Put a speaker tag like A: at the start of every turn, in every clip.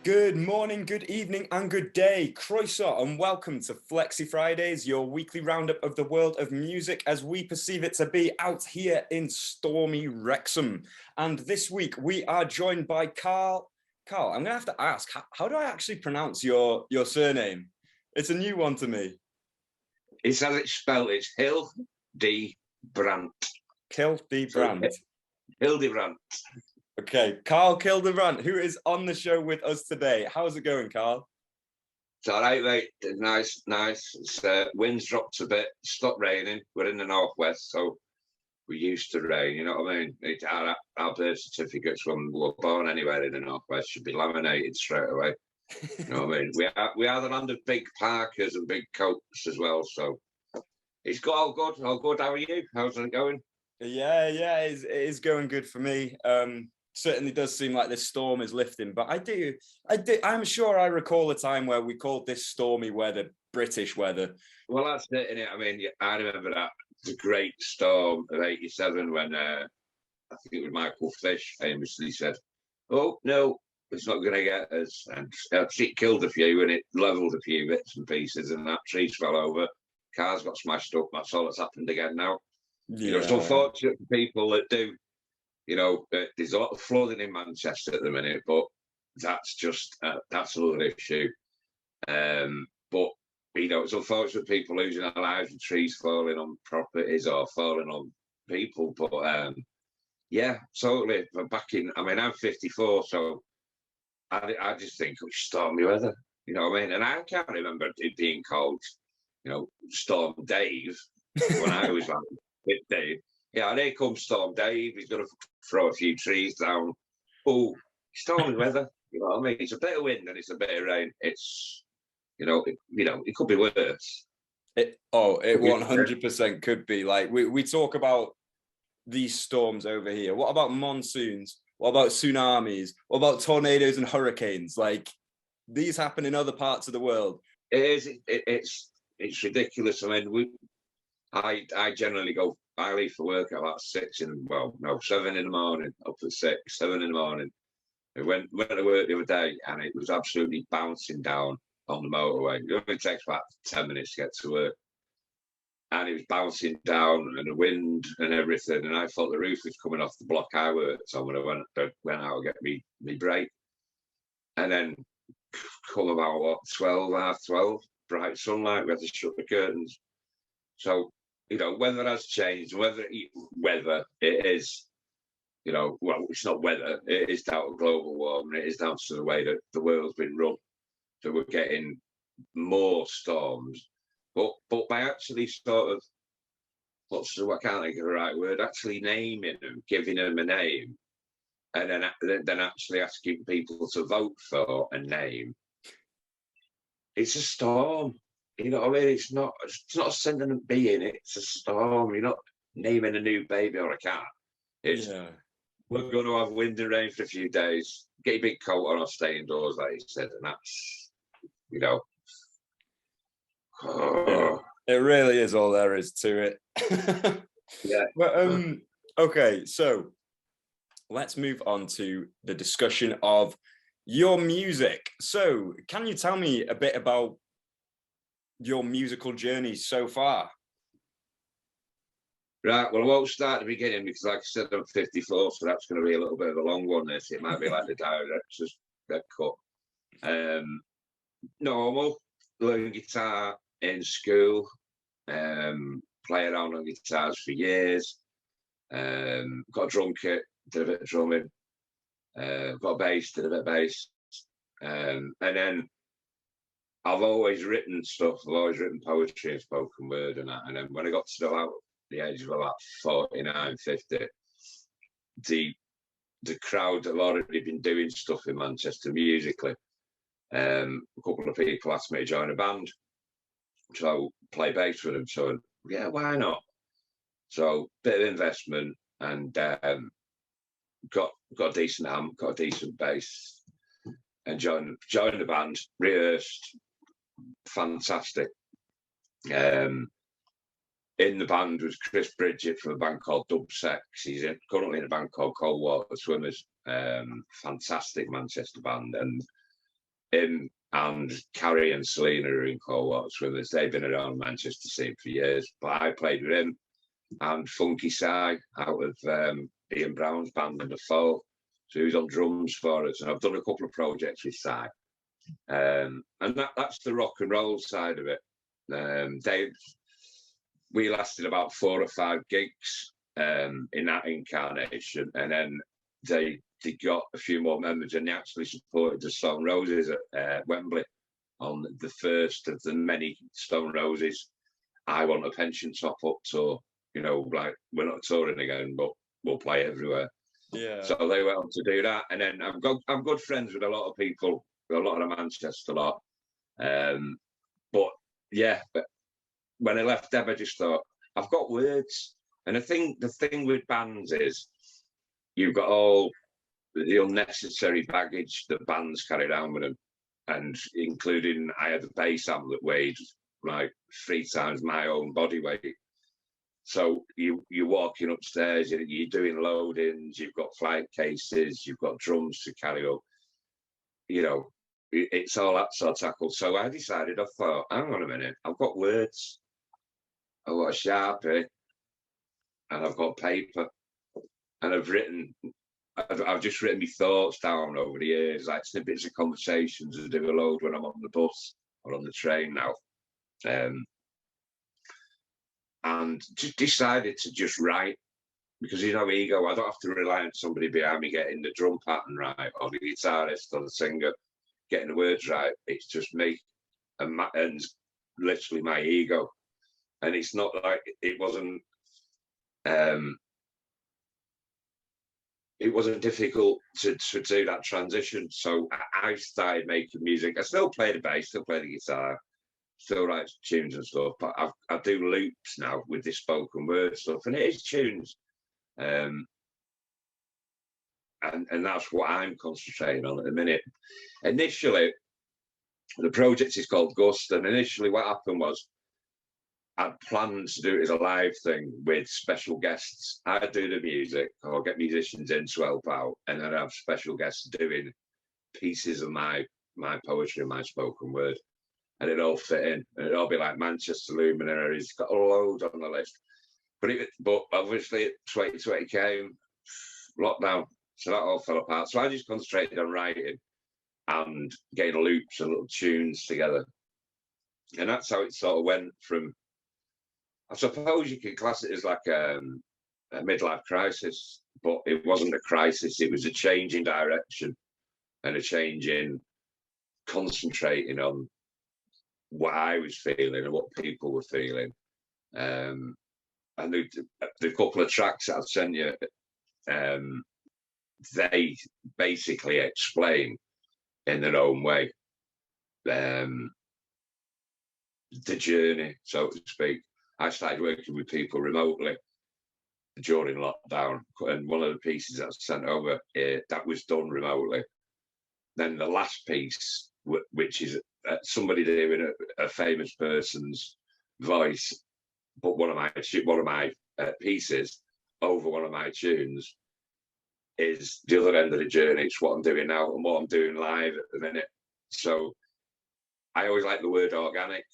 A: Good morning, good evening, and good day, Croeso, and welcome to Flexy Fridays, your weekly roundup of the world of music as we perceive it to be out here in stormy Wrexham. And this week we are joined by Karl. Karl, I'm gonna have to ask, how do I actually pronounce your surname? It's a new one to me.
B: It's as it's spelled. It's Hildebrandt.
A: Hildebrandt.
B: Hildebrandt.
A: Okay, Karl Hildebrandt, who is on the show with us today. How's it going, Karl?
B: It's all right, mate. Nice. It's wind's dropped a bit. Stopped raining. We're in the northwest, so we're used to rain. You know what I mean? Our birth certificates when we were born anywhere in the northwest should be laminated straight away. You know what I mean? We are the land of big parkers and big coats as well. So it's got all good. All good. How are you? How's it going?
A: Yeah, it is going good for me. Certainly does seem like this storm is lifting, but I'm sure I recall a time where we called this stormy weather British weather.
B: Well, that's it, innit? I mean, I remember the great storm of '87 when I think it was Michael Fish famously said, "Oh no, it's not going to get us," and it killed a few and it levelled a few bits and pieces, and that trees fell over, cars got smashed up. That's all that's happened again now.
A: Yeah.
B: You know, it's unfortunate for people that do. You know, there's a lot of flooding in Manchester at the minute, but that's just that's another issue. But you know, it's unfortunate people losing their lives with trees falling on properties or falling on people. But yeah, totally. But I mean, I'm 54, so I just think it was stormy weather. You know what I mean? And I can't remember it being called, you know, Storm Dave when I was like 15. Yeah, and here comes Storm Dave. He's going to throw a few trees down. Oh, stormy weather. You know what I mean? It's a bit of wind and it's a bit of rain. It's, it could be worse.
A: It 100% could be. Like we talk about these storms over here. What about monsoons? What about tsunamis? What about tornadoes and hurricanes? Like these happen in other parts of the world.
B: It is. It's ridiculous. I mean, I generally I leave for work at about 7 in the morning, up at 6, 7 in the morning. I went to work the other day and it was absolutely bouncing down on the motorway. It only takes about 10 minutes to get to work. And it was bouncing down and the wind and everything. And I thought the roof was coming off the block I worked on when I went out to get me break. And then come about 12, bright sunlight, we had to shut the curtains. So, you know, weather has changed. Whether it is, you know, well, it's not weather. It is down to global warming. It is down to the way that the world's been run. So we're getting more storms. But by actually sort of, I can't think of the right word, actually naming them, giving them a name, and then actually asking people to vote for a name, it's a storm. You know what I mean? It's not sending a being, it's a storm. You're not naming a new baby or a cat. We're going to have wind and rain for a few days. Get a big coat on or stay indoors, like you said, and that's, you know.
A: Yeah, it really is all there is to it.
B: Yeah.
A: But okay, so let's move on to the discussion of your music. So can you tell me a bit about your musical journey so far?
B: Right, well, I won't start at the beginning because, like I said, I'm 54, so that's going to be a little bit of a long one. This it might be like the director's cut. Normal, learning guitar in school, play around on guitars for years. Got a drum kit, did a bit of drumming. Got a bass, did a bit of bass, and then I've always written stuff. I've always written poetry and spoken word and that. And then when I got to about the age of about 49, 50, the crowd have already been doing stuff in Manchester musically. A couple of people asked me to join a band, so play bass with them. So yeah, why not? So bit of investment and got a decent amp, got a decent bass, and joined the band. Rehearsed, fantastic. In the band was Chris Bridget from a band called Dubsex. He's currently in a band called Cold Water Swimmers. Fantastic Manchester band, and him and Carrie and Selena are in co-op swimmers. They've been around Manchester scene for years, but I played with him and Funky Si out of Ian Brown's band and the Fall. So he was on drums for us, and I've done a couple of projects with Si. And that's the rock and roll side of it. We lasted about 4 or 5 gigs in that incarnation, and then they got a few more members, and they actually supported the Stone Roses at Wembley on the first of the many Stone Roses I Want a Pension Top Up tour. You know, like, we're not touring again, but we'll play everywhere.
A: Yeah.
B: So they went on to do that, and then I'm good friends with a lot of people, a lot of the Manchester lot. But when I left them, I just thought, I've got words. And the thing with bands is you've got all the unnecessary baggage that bands carry around with them, and including I had a bass amp that weighed like 3 times my own body weight. So you're walking upstairs, you're doing loadings, you've got flight cases, you've got drums to carry up. You know, it's all that sort of tackle. So I thought, hang on a minute, I've got words, I've got a Sharpie, and I've got paper, and I've just written my thoughts down over the years, like snippets of conversations I do a load when I'm on the bus or on the train now. And just decided to just write, because, you know, ego, I don't have to rely on somebody behind me getting the drum pattern right, or the guitarist or the singer getting the words right. It's just me and literally my ego. And it's not like it wasn't difficult to do that transition. So I started making music. I still play the bass, still play the guitar, still write tunes and stuff, but I do loops now with this spoken word stuff, and it is tunes. And that's what I'm concentrating on at the minute. Initially, the project is called Gust, and initially what happened was I'd planned to do it as a live thing with special guests. I'd do the music or get musicians in to help out, and then I'd have special guests doing pieces of my poetry and my spoken word. And it'd all fit in, and it'd all be like Manchester luminaries, got a load on the list. But obviously 2020 came, lockdown, so that all fell apart. So I just concentrated on writing and getting loops and little tunes together. And that's how it sort of went from, I suppose you could class it as like a midlife crisis, but it wasn't a crisis, it was a change in direction and a change in concentrating on what I was feeling and what people were feeling. And the couple of tracks that I've sent you, they basically explain in their own way the journey, so to speak. I started working with people remotely during lockdown, and one of the pieces that I sent over, that was done remotely. Then the last piece, which is somebody doing a famous person's voice, but one of my pieces over one of my tunes, is the other end of the journey. It's what I'm doing now and what I'm doing live at the minute. So I always like the word organic,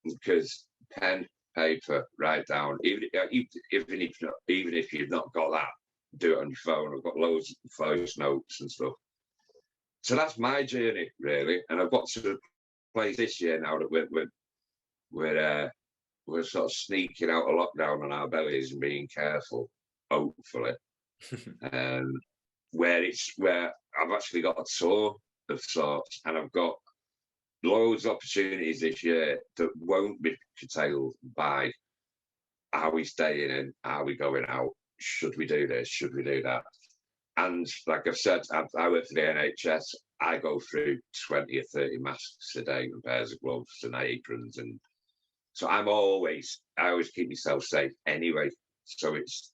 B: because pen, paper, write down. Even if you've not got that, do it on your phone. I've got loads of voice notes and stuff. So that's my journey, really. And I've got to the place this year now that we're sort of sneaking out of lockdown on our bellies and being careful, hopefully. Where I've actually got a tour of sorts, and I've got loads of opportunities this year that won't be curtailed by, are we staying in, are we going out, should we do this, should we do that? And like I've said, I work for the NHS. I go through 20 or 30 masks a day and pairs of gloves and aprons, and so I always keep myself safe anyway. So it's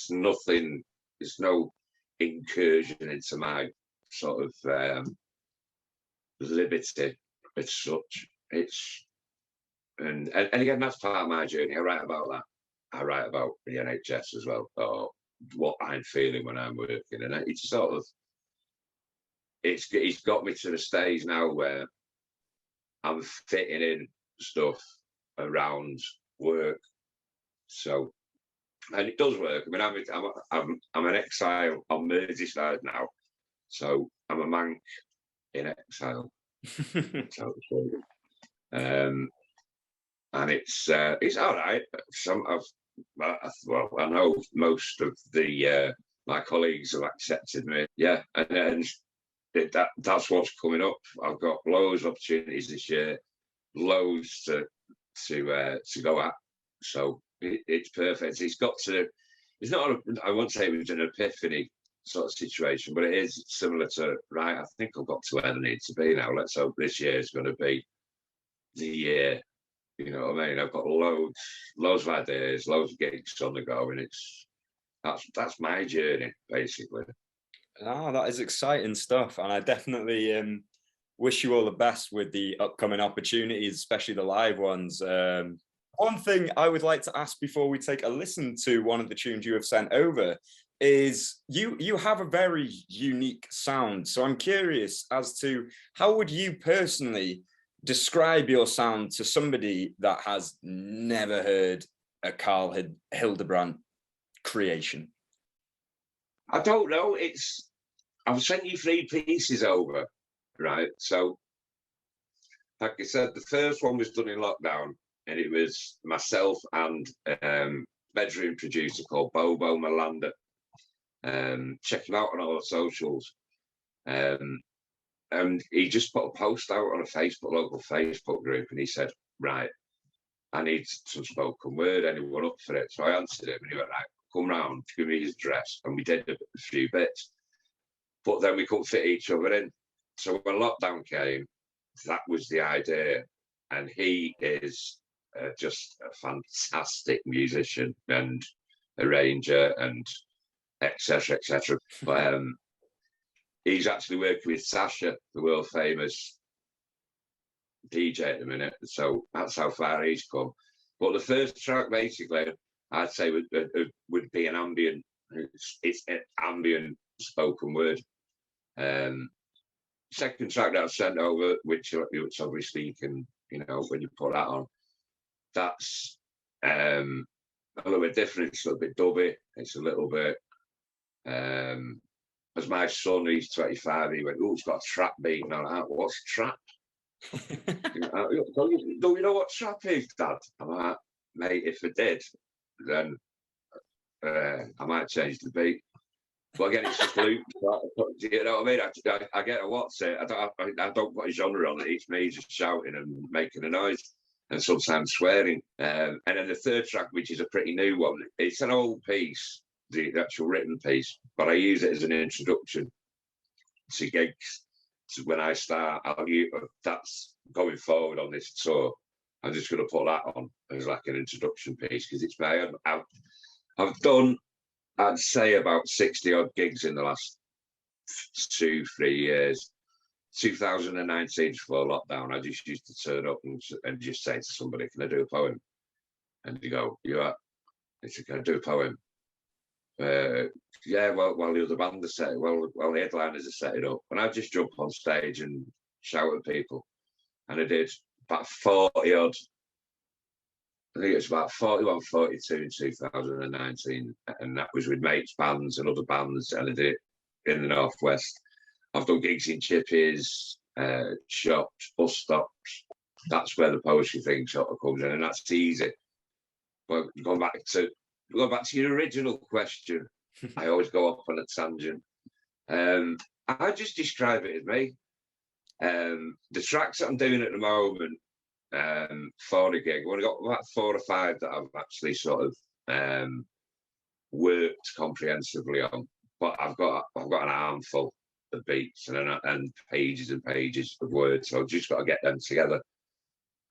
B: nothing. It's no incursion into my sort of liberty as such. And again, that's part of my journey. I write about that. I write about the NHS as well, or what I'm feeling when I'm working, and it's sort of, it's got me to the stage now where I'm fitting in stuff around work. So, and it does work. I mean, I'm an exile on Merseyside now, so I'm a man in exile. So, and it's all right. Well, I know most of the my colleagues have accepted me. Yeah, and that's what's coming up. I've got loads of opportunities this year, loads to go at. So it's perfect. It's got to. It's not. I won't say it was an epiphany sort of situation, but it is similar to right. I think I've got to where I need to be now. Let's hope this year is going to be the year. You know what I mean? I've got loads of ideas, loads of gigs on the go, and that's my journey basically.
A: Ah, that is exciting stuff, and I definitely wish you all the best with the upcoming opportunities, especially the live ones. One thing I would like to ask before we take a listen to one of the tunes you have sent over is you have a very unique sound. So I'm curious as to how would you personally describe your sound to somebody that has never heard a Karl Hildebrandt creation?
B: I don't know. I've sent you 3 pieces over, right? So, like I said, the first one was done in lockdown, and it was myself and bedroom producer called Bobo Malanda. Check him out on all the socials. And he just put a post out on a local Facebook group, and he said, right, I need some spoken word, anyone up for it? So I answered him, and he went, right, come round, give me his address. And we did a few bits, but then we couldn't fit each other in. So when lockdown came, that was the idea. And he is just a fantastic musician and arranger and etc. etc. But he's actually working with Sasha, the world famous DJ at the minute. So that's how far he's come. But the first track, basically, I'd say would be an ambient. It's an ambient spoken word. Second track that I've sent over, which obviously you can, when you put that on, that's a little bit different. It's a little bit dubby. It's a little bit. As my son, he's 25, he went, oh, it's got a trap beat. And I'm like, what's trap? Don't you know what trap is, Dad? I'm like, mate, if I did, then I might change the beat. But again, it's just loop. You know what I mean? I get a what's it. I don't put a genre on it. It's me just shouting and making a noise, and sometimes swearing. And then the third track, which is a pretty new one, it's an old piece, the actual written piece, but I use it as an introduction to gigs. So when I start, that's going forward on this tour. I'm just going to put that on as like an introduction piece because it's my own. I've done, I'd say, about 60 odd gigs in the last 2-3 years. 2019 before lockdown, I just used to turn up and just say to somebody, "Can I do a poem?" And they go, "You are?" I said, "Can I do a poem?" Yeah, well, while the other band are setting, well, the headliners are setting up, and I just jump on stage and shout at people, and I did about 40 odd. I think it was about 41, 42 in 2019, and that was with mates bands and other bands, and I did it in the Northwest. I've done gigs in chippies, shops, bus stops. That's where the poetry thing sort of comes in, and that's easy. But going back to your original question, I always go off on a tangent. I just describe it as me. The tracks that I'm doing at the moment for the gig, I've only got about 4 or 5 that I've actually sort of worked comprehensively on. But I've got an armful of beats and pages and pages of words, so I've just got to get them together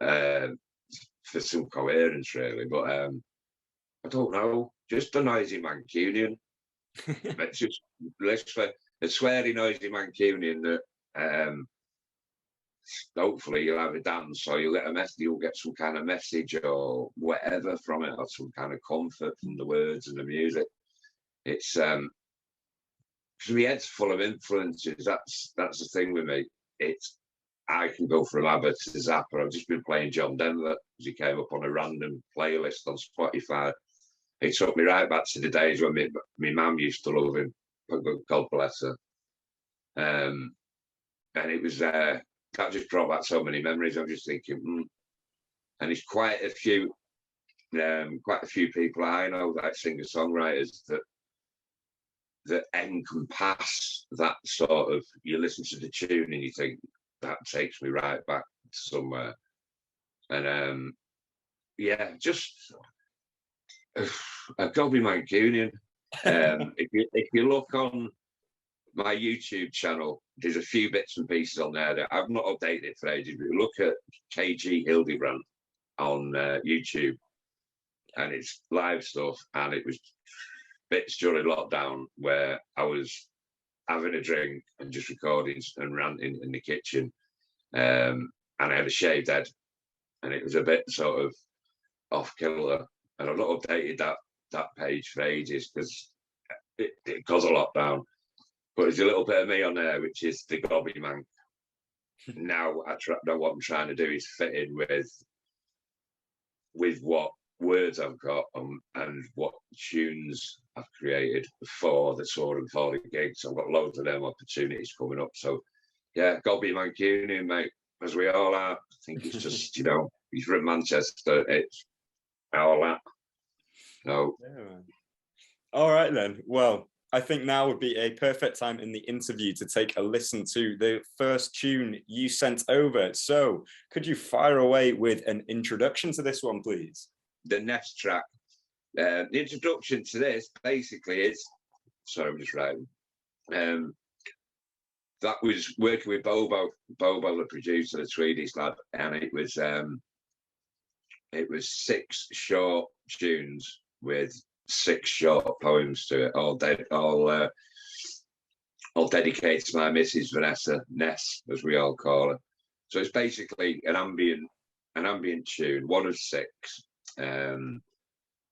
B: for some coherence, really. But I don't know, just a noisy Mancunian. It's just literally a sweary, noisy Mancunian that hopefully you'll have a dance or you'll get some kind of message or whatever from it, or some kind of comfort from the words and the music. It's because my head's full of influences. That's the thing with me. I can go from ABBA to Zappa. I've just been playing John Denver because he came up on a random playlist on Spotify. It took me right back to the days when my mum used to love him. God bless her. And it was that just brought back so many memories. I'm just thinking, and it's quite a few people I know, like singer-songwriters that encompass that sort of. You listen to the tune and you think that takes me right back to somewhere. And just a Gobby Mancunian. If you look on my YouTube channel, there's a few bits and pieces on there that I've not updated for ages. But you look at KG Hildebrandt on YouTube, and it's live stuff, and it was bits during lockdown where I was having a drink and just recording and ranting in the kitchen, and I had a shaved head, and it was a bit sort of off kilter, and I've not updated that page for ages because it caused a lockdown. But there's a little bit of me on there, which is the Gobby man. Now what I'm trying to do is fit in with what words I've got and what tunes I've created for the tour and for the gigs. I've got loads of them opportunities coming up. So yeah, Gobby Mancunian, mate, as we all are. I think it's just, he's from Manchester. It's all that. So.
A: Yeah. All right then. Well, I think now would be a perfect time in the interview to take a listen to the first tune you sent over. So could you fire away with an introduction to this one, please?
B: The next track. The introduction to this basically is, sorry, I'm just writing. That was working with Bobo, the producer, the Swedish lad, and it was 6 short tunes with 6 short poems to it, all dedicated to my Mrs. Vanessa Ness, as we all call her. So it's basically an ambient tune, one of 6,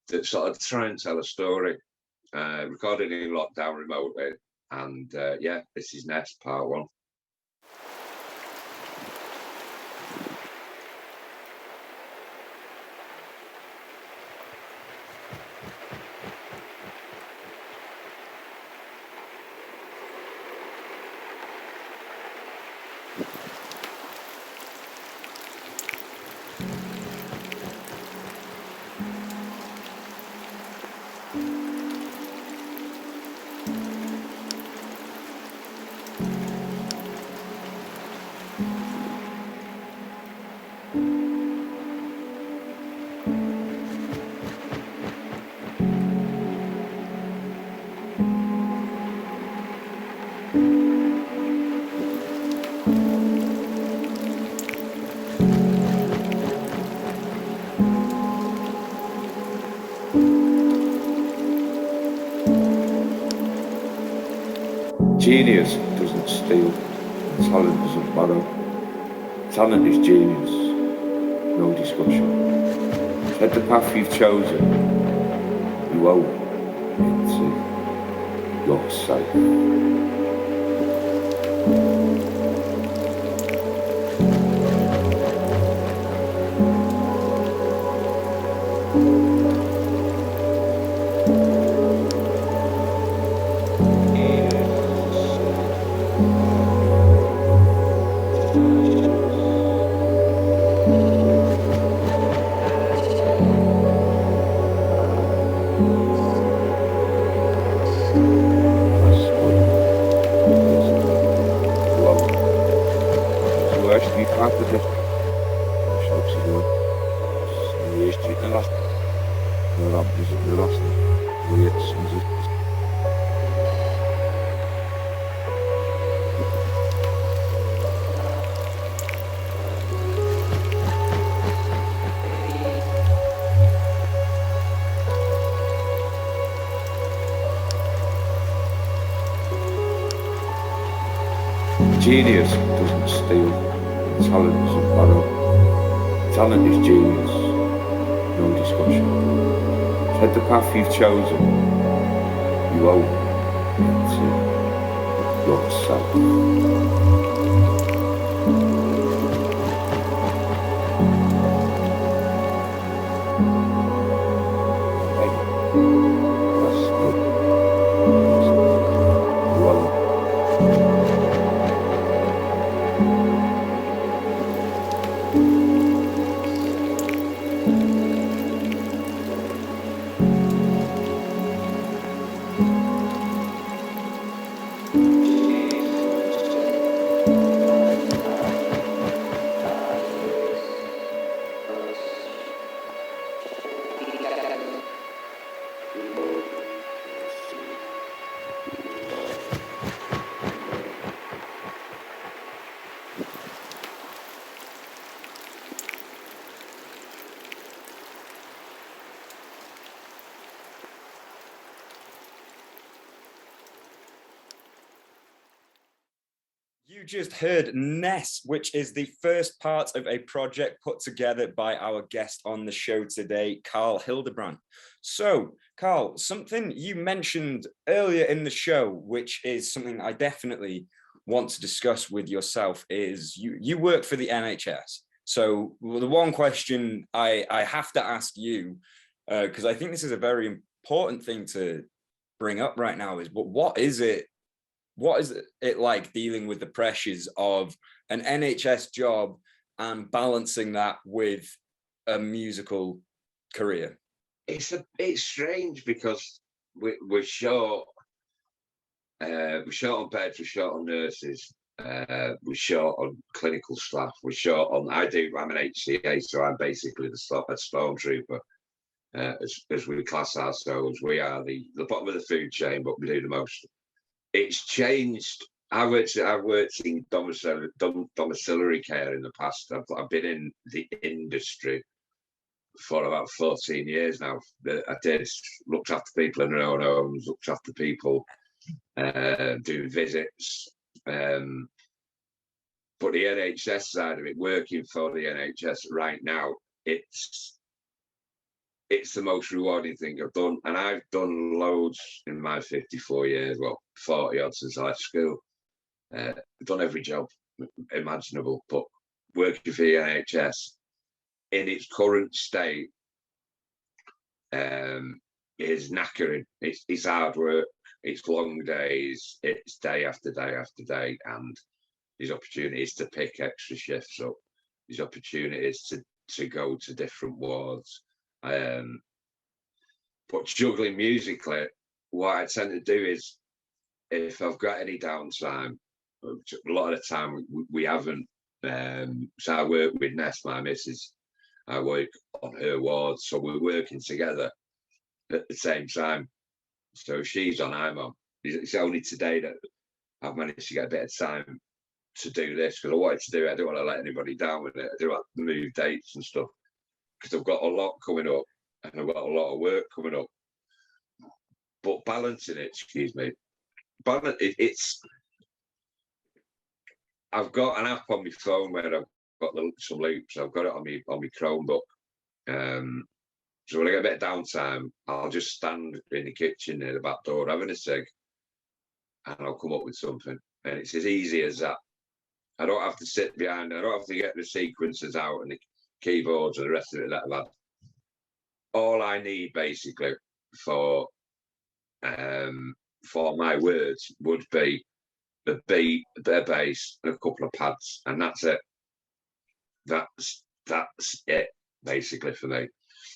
B: that sort of try and tell a story. Recorded in lockdown remotely, and this is Ness Part 1.
C: Genius doesn't steal, talent doesn't borrow. Talent is genius, no discussion. Tread the path you've chosen, you owe it to yourself. Genius doesn't steal, talent doesn't borrow. Talent is genius, no discussion. Tread the path you've chosen, you owe it to yourself. That's good. Well,
A: You just heard Ness, which is the first part of a project put together by our guest on the show today, Karl Hildebrandt. So, Karl, something you mentioned earlier in the show, which is something I definitely want to discuss with yourself, is you work for the NHS. So the one question I have to ask you, because I think this is a very important thing to bring up right now, is what is it like dealing with the pressures of an NHS job and balancing that with a musical career?
B: It's strange because we're short. We're short on beds. We're short on nurses. We're short on clinical staff. We're short on. I'm an HCA, so I'm basically a stormtrooper. As we class ourselves, we are the bottom of the food chain, but we do the most. It's changed. I've worked in domiciliary care in the past. I've been in the industry for about 14 years now. I looked after people in their own homes, looked after people, do visits. But the NHS side of it, working for the NHS right now, it's the most rewarding thing I've done. And I've done loads in my 54 years, well, 40 odd since I left school. I've done every job imaginable, but working for the NHS in its current state is knackering. It's hard work, it's long days, it's day after day after day, and there's opportunities to pick extra shifts up, there's opportunities to go to different wards. But juggling musically, what I tend to do is, if I've got any downtime, a lot of the time we haven't. So I work with Ness, my missus. I work on her ward, so we're working together at the same time. So she's on, I'm on. It's only today that I've managed to get a bit of time to do this, because I wanted to do it. I don't want to let anybody down with it. I do have to move dates and stuff, because I've got a lot coming up and I've got a lot of work coming up. But balancing it, I've got an app on my phone where I've got some loops. I've got it on my Chromebook. So when I get a bit of downtime, I'll just stand in the kitchen near the back door having a cig, and I'll come up with something. And it's as easy as that. I don't have to sit behind. I don't have to get the sequences out and the keyboards and the rest of it that I've had. All I need basically for my words would be a beat, a bit of bass, and a couple of pads, and that's it. That's it basically for me.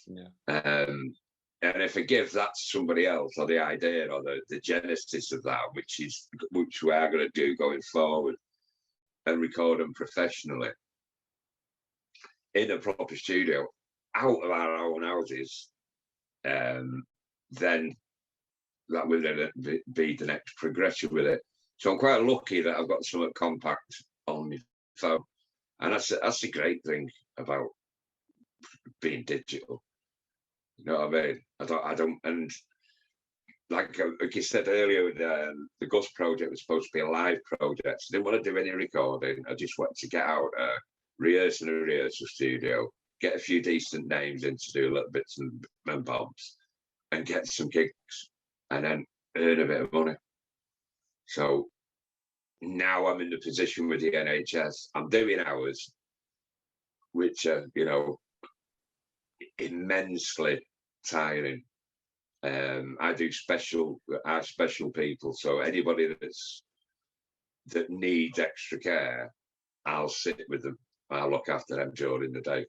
A: Yeah.
B: And if I give that to somebody else, or the idea or the genesis of that, which we are going to do going forward, and record them professionally in a proper studio out of our own houses, then that will be the next progression with it. So I'm quite lucky that I've got something compact on my phone, and that's the great thing about being digital. You know what I mean? I don't, and like you said earlier, the Gus project was supposed to be a live project. I didn't want to do any recording. I just wanted to get out, rehearse in a rehearsal studio, get a few decent names in to do little bits and bobs, and get some gigs, and then earn a bit of money. So now I'm in the position with the NHS. I'm doing hours, which are, you know, immensely tiring. I do special people. So anybody that needs extra care, I'll sit with them. I'll look after them during the day.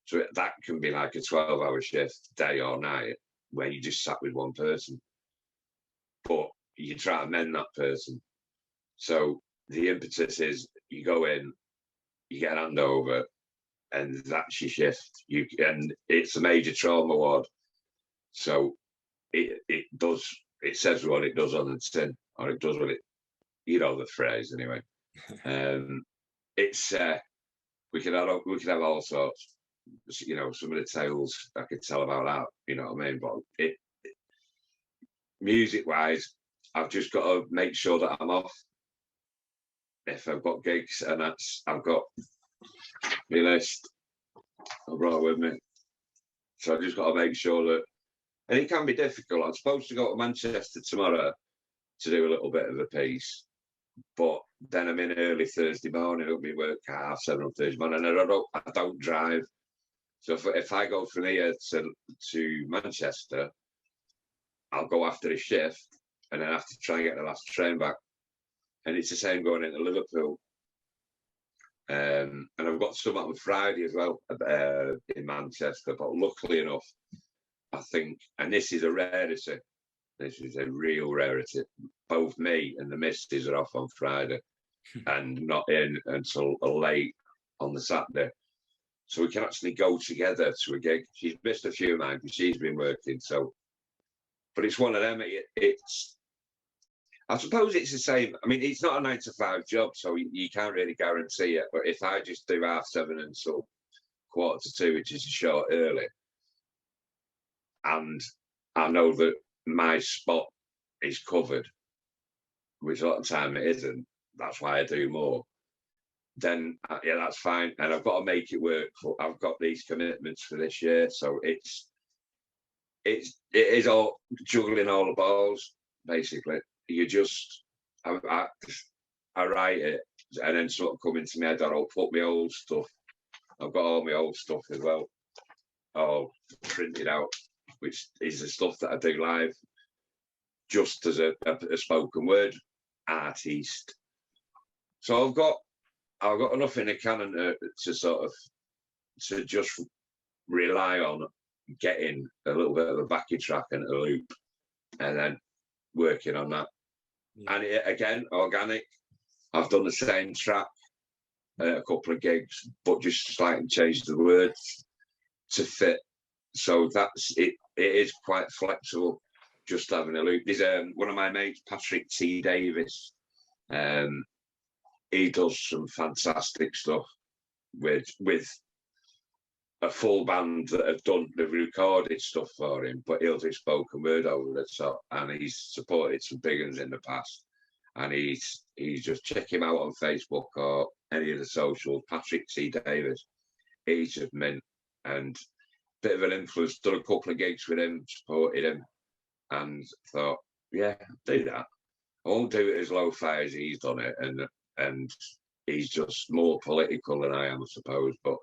B: So that can be like a 12-hour shift, day or night, where you just sat with one person. But you try to mend that person. So the impetus is you go in, you get a handover, and that's your shift. And it's a major trauma ward. So it says what it does on the tin, or it does what it, you know the phrase anyway. It's we could have all sorts, you know, some of the tales I could tell about that, you know what I mean? But music wise, I've just got to make sure that I'm off. If I've got gigs, and I've got my list, I brought it with me. So I just got to make sure that, and it can be difficult. I'm supposed to go to Manchester tomorrow to do a little bit of a piece, but then I'm in early Thursday morning. It'll be work at 7:30 on Thursday morning, and I don't drive. So if I go from here to Manchester, I'll go after a shift, and then have to try and get the last train back. And it's the same going into Liverpool. And I've got some on Friday as well in Manchester. But luckily enough, I think, and this is a rarity, this is a real rarity, both me and the missus are off on Friday and not in until late on the Saturday. So we can actually go together to a gig. She's missed a few of mine because she's been working. So, but it's one of them. I suppose it's the same. I mean, it's not a 9 to 5 job, so you can't really guarantee it. But if I just do 7:30 until 1:45, which is a short early, and I know that my spot is covered, which a lot of the time it isn't, that's why I do more, then yeah, that's fine. And I've got to make it work. I've got these commitments for this year, so it is all juggling all the balls, basically. You just, I write it, and then sort of come into my head, or I'll put my old stuff. I've got all my old stuff as well, all printed out, which is the stuff that I do live, just as a spoken word artist. So I've got enough in the cannon to sort of to just rely on getting a little bit of a backing track and a loop, and then working on that. Yeah. And again, organic. I've done the same track, a couple of gigs, but just slightly changed the words to fit. So that's it. It is quite flexible. Just having a loop. There's one of my mates, Patrick T. Davis. He does some fantastic stuff with a full band that have done the recorded stuff for him, but he'll do spoken word over the top. And he's supported some big ones in the past. And he's just check him out on Facebook or any of the socials. Patrick T. Davis. He's just mint and bit of an influence. Done a couple of gigs with him, supported him, and thought, yeah, do that. I won't do it as lo-fi as he's done it, and he's just more political than I am, I suppose, but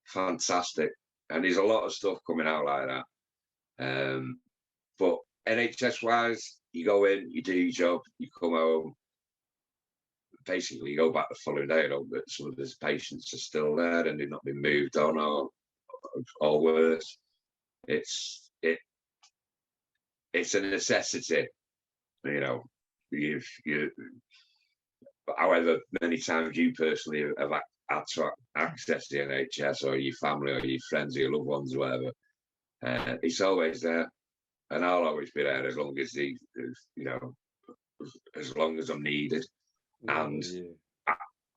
B: fantastic. And there's a lot of stuff coming out like that. But NHS wise, you go in, you do your job, you come home, basically you go back the following day, but some of these patients are still there and they've not been moved on or worse. It's a necessity, you know. However many times you personally have had to access the NHS, or your family or your friends or your loved ones or whatever, it's always there, and I'll always be there as long as as long as I'm needed, and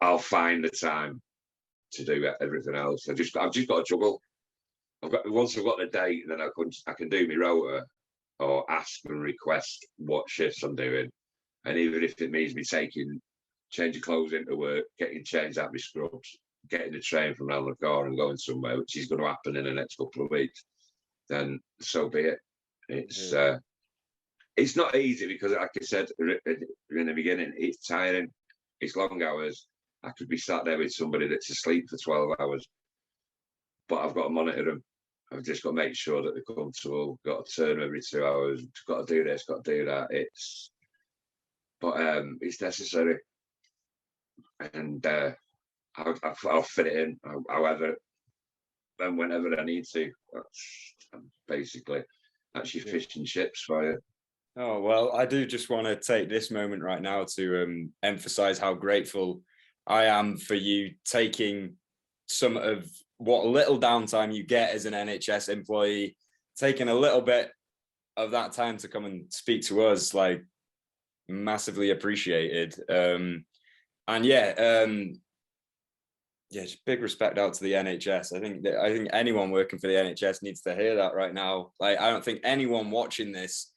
B: I'll find the time to do everything else. I've just got to juggle. Once I've got the date, then I can do my rota or ask and request what shifts I'm doing, and even if it means me changing clothes into work, getting changed out my scrubs, getting the train from around the car and going somewhere, which is going to happen in the next couple of weeks, then so be it. It's not easy because, like I said in the beginning, it's tiring. it's long hours. I could be sat there with somebody that's asleep for 12 hours, but I've got to monitor them. I've just got to make sure that they're comfortable. Got to turn every 2 hours. Got to do this. Got to do that. It's necessary, and I'll fit it in however and whenever I need to. That's your fish and chips for you.
A: Oh, well, I do just want to take this moment right now to emphasize how grateful I am for you taking some of what little downtime you get as an NHS employee, taking a little bit of that time to come and speak to us, like, massively appreciated. Just big respect out to the NHS. I think anyone working for the NHS needs to hear that right now. Like, I don't think anyone watching this,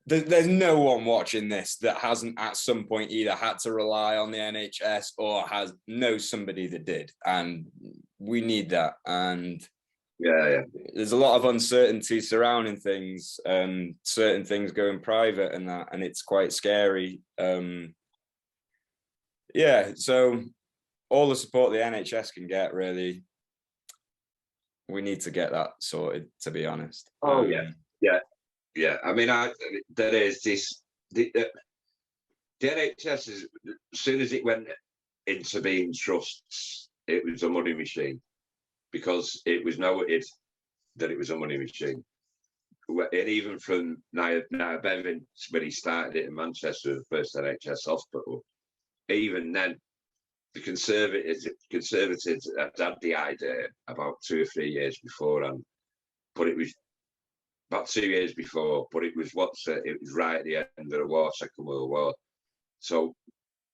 A: there's no one watching this that hasn't at some point either had to rely on the NHS or knows somebody that did, and we need that. And there's a lot of uncertainty surrounding things, certain things going private and that, and it's quite scary. So all the support the NHS can get, really, we need to get that sorted, to be honest.
B: Yeah. I mean, there is this. The NHS is, as soon as it went into being trusts, it was a money machine, because it was noted that it was a money machine. And even from Niall Bevan, when he started it in Manchester, the first NHS hospital, even then, the Conservatives had the idea about 2 or 3 years beforehand, but it was about 2 years before, but it was right at the end of the war, Second World War. So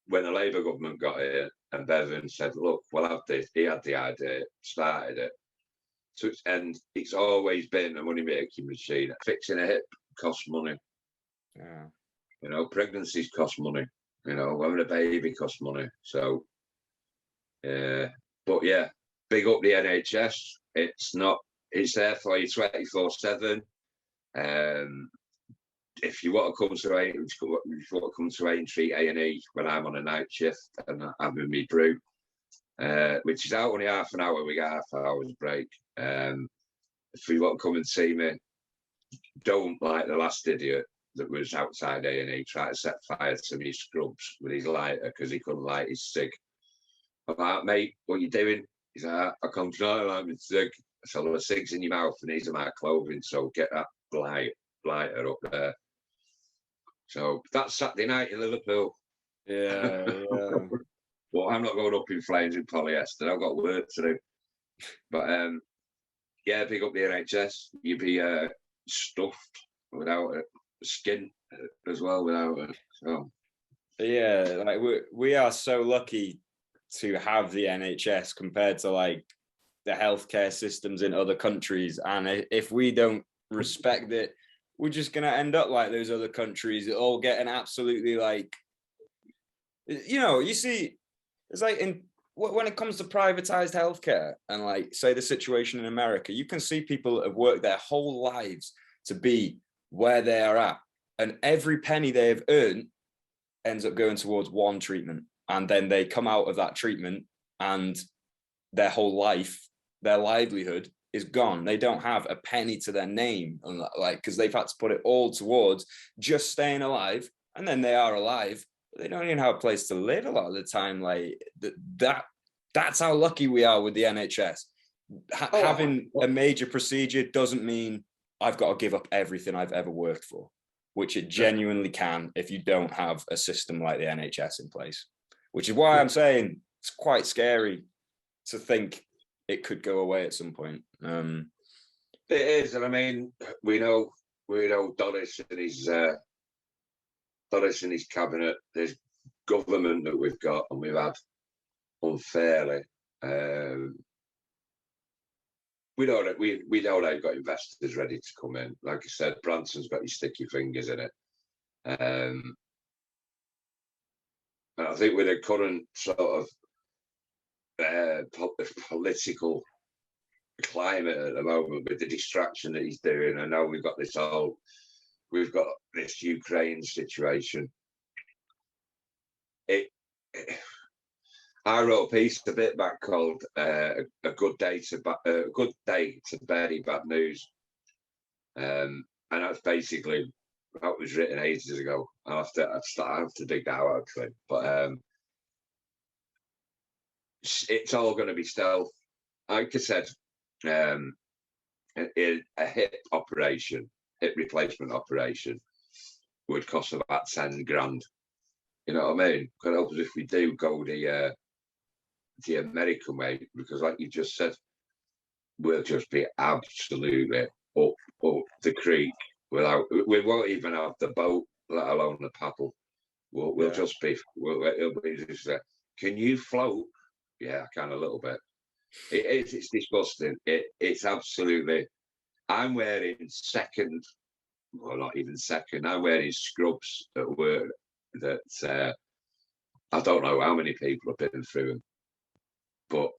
B: when the Labour government got here and Bevan said, look, we'll have this, he had the idea, started it. So it's always been a money-making machine. Fixing a hip costs money. Yeah. Pregnancies cost money. Having a baby costs money. So, but yeah, big up the NHS. It's there for you 24/7. If you want to come to Aintree A&E when I'm on a night shift and having me brew, which is out only half an hour, we got half an hour's break. If you want to come and see me, don't like the last idiot that was outside A&E trying to set fire to me scrubs with his lighter because he couldn't light his cig. I'm like, mate, what you doing? He's like, I come tonight, light my cig. So the cig's in your mouth and these are my clothing, so get that lighter up there. So that's Saturday night in Liverpool.
A: Yeah.
B: Well, I'm not going up in flames in polyester. I've got work to do. But big up the NHS. You'd be stuffed without it. Skin as well without it. So
A: yeah, like we are so lucky to have the NHS compared to like the healthcare systems in other countries, and if we don't respect it, we're just gonna end up like those other countries that all get an absolutely, like, you see, it's like when it comes to privatized healthcare and, like, say the situation in America, you can see people that have worked their whole lives to be where they are at, and every penny they have earned ends up going towards one treatment, and then they come out of that treatment and their whole life, their livelihood is gone. They don't have a penny to their name, and because they've had to put it all towards just staying alive, and then they are alive, but they don't even have a place to live a lot of the time. Like that's how lucky we are with the NHS. Having a major procedure doesn't mean I've got to give up everything I've ever worked for, which it genuinely can if you don't have a system like the NHS in place, which is why I'm saying it's quite scary to think it could go away at some point.
B: It is, and I mean, we know Doris and his cabinet. There's government that we've got and we've had unfairly. We know that they've got investors ready to come in. Like I said, Branson's got his sticky fingers in it. And I think with the current sort of political climate at the moment, with the distraction that he's doing, I know we've got this Ukraine situation. it I wrote a piece a bit back called "A Good Day to Bury Bad News," and that's basically that was written ages ago. I have to dig that out actually, but it's all going to be stealth. Like I said, a hip replacement operation would cost about 10 grand. You know what I mean? Because if we do go the American way, because like you just said, we'll just be absolutely up the creek we won't even have the boat, let alone the paddle. We'll just be, it'll be just, can you float? Yeah, I can a little bit. It's disgusting. It's absolutely, I'm wearing not even second, I'm wearing scrubs at work that I don't know how many people have been through them, but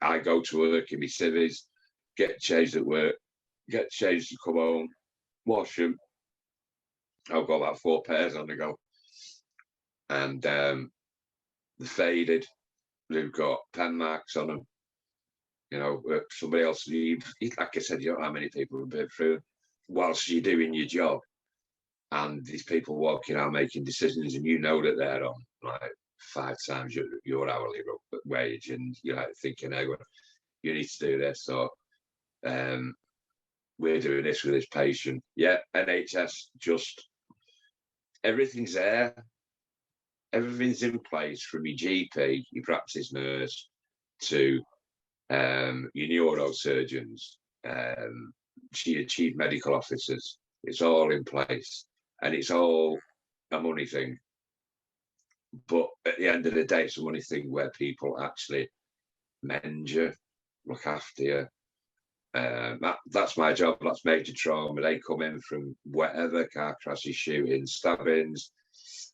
B: I go to work in my civvies, get changed at work, get changed to come home, wash them. I've got about 4 pairs on the go. And the faded, they've got pen marks on them. You know, somebody else, like I said, you don't know how many people have been through whilst you're doing your job. And these people walking out making decisions, and you know that they're on like 5 times your hourly wage, and you're like thinking, hey, well, you need to do this. So we're doing this with this patient. Yeah, NHS, just everything's there. Everything's in place from your GP, your practice nurse, to your neurosurgeons, your chief medical officers. It's all in place, and it's all a money thing. But at the end of the day, it's a money thing where people actually mend you, look after you. That's my job. That's major trauma. They come in from whatever, car crashes, shootings, stabbings,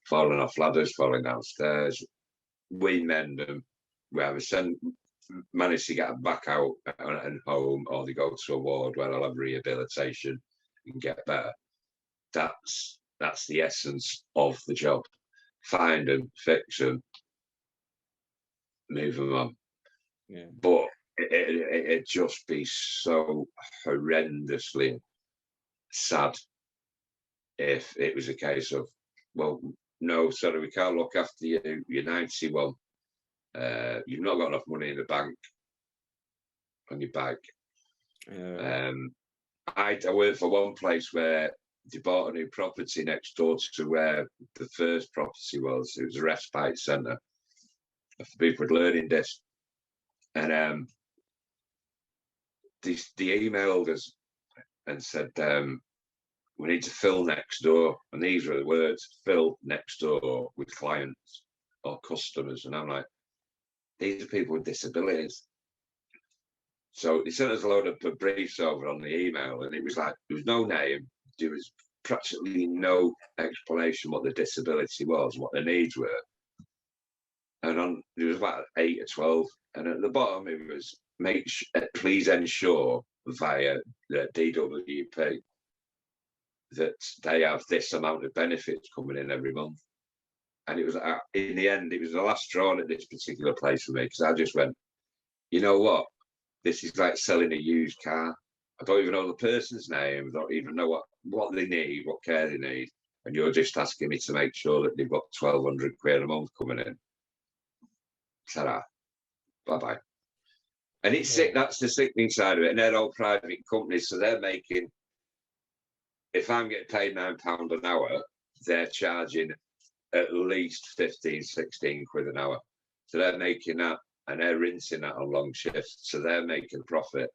B: falling off ladders, falling downstairs. We mend them. We either manage to get them back out and home, or they go to a ward where they'll have rehabilitation and get better. That's the essence of the job. Find them, fix them, move them on.
A: Yeah.
B: But it'd just be so horrendously sad if it was a case of, well, no, sorry, we can't look after you. You're 91. You've not got enough money in the bank on your bag. I worked for one place where they bought a new property next door to where the first property was. It was a respite centre for people with learning discs. And they emailed us and said, we need to fill next door. And these were the words, fill next door with clients or customers. And I'm like, these are people with disabilities. So they sent us a load of briefs over on the email, and it was like, there was no name, there was practically no explanation what the disability was, what the needs were. And there was about 8 or 12. And at the bottom, it was, please ensure via the DWP that they have this amount of benefits coming in every month. And it was, in the end, it was the last straw at this particular place for me, because I just went, you know what? This is like selling a used car. I don't even know the person's name. I don't even know what they need, what care they need. And you're just asking me to make sure that they've got 1,200 quid a month coming in. Ta-da. Bye-bye. And it's sick. That's the sickening side of it. And they're all private companies, so they're making, if I'm getting paid £9 an hour, they're charging at least 15, 16 quid an hour. So they're making that, and they're rinsing that on long shifts. So they're making profit.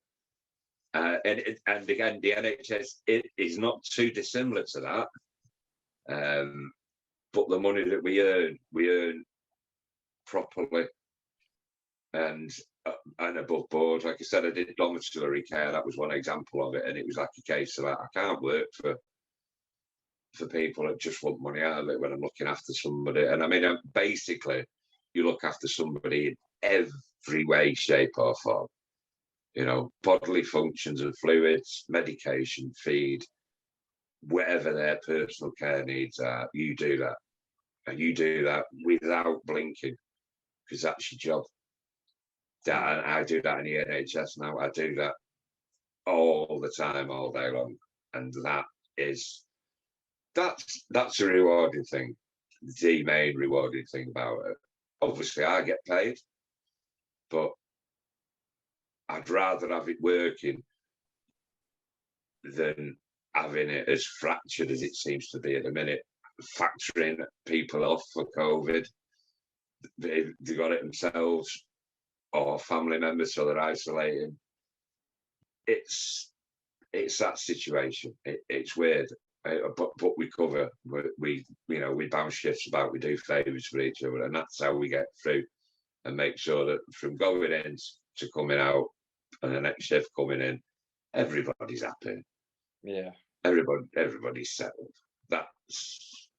B: And again, the NHS, it is not too dissimilar to that. But the money that we earn properly and above board. Like I said, I did domiciliary care. That was one example of it. And it was like a case of, I can't work for people that just want money out of it when I'm looking after somebody. And I mean, basically, you look after somebody in every way, shape or form. You know, bodily functions and fluids, medication, feed, whatever their personal care needs are, you do that. and you do that without blinking, because that's your job. That, and I do that in the NHS now. I do that all the time, all day long, and that's a rewarding thing. The main rewarding thing about it. Obviously, I get paid, but I'd rather have it working than having it as fractured as it seems to be at the minute. Factoring people off for COVID, they got it themselves or family members, so they're isolating. It's that situation. It's weird, but we cover. We bounce shifts about. We do favours for each other, and that's how we get through and make sure that from going in to coming out and the next shift coming in, everybody's happy.
A: Yeah.
B: Everybody's settled. That's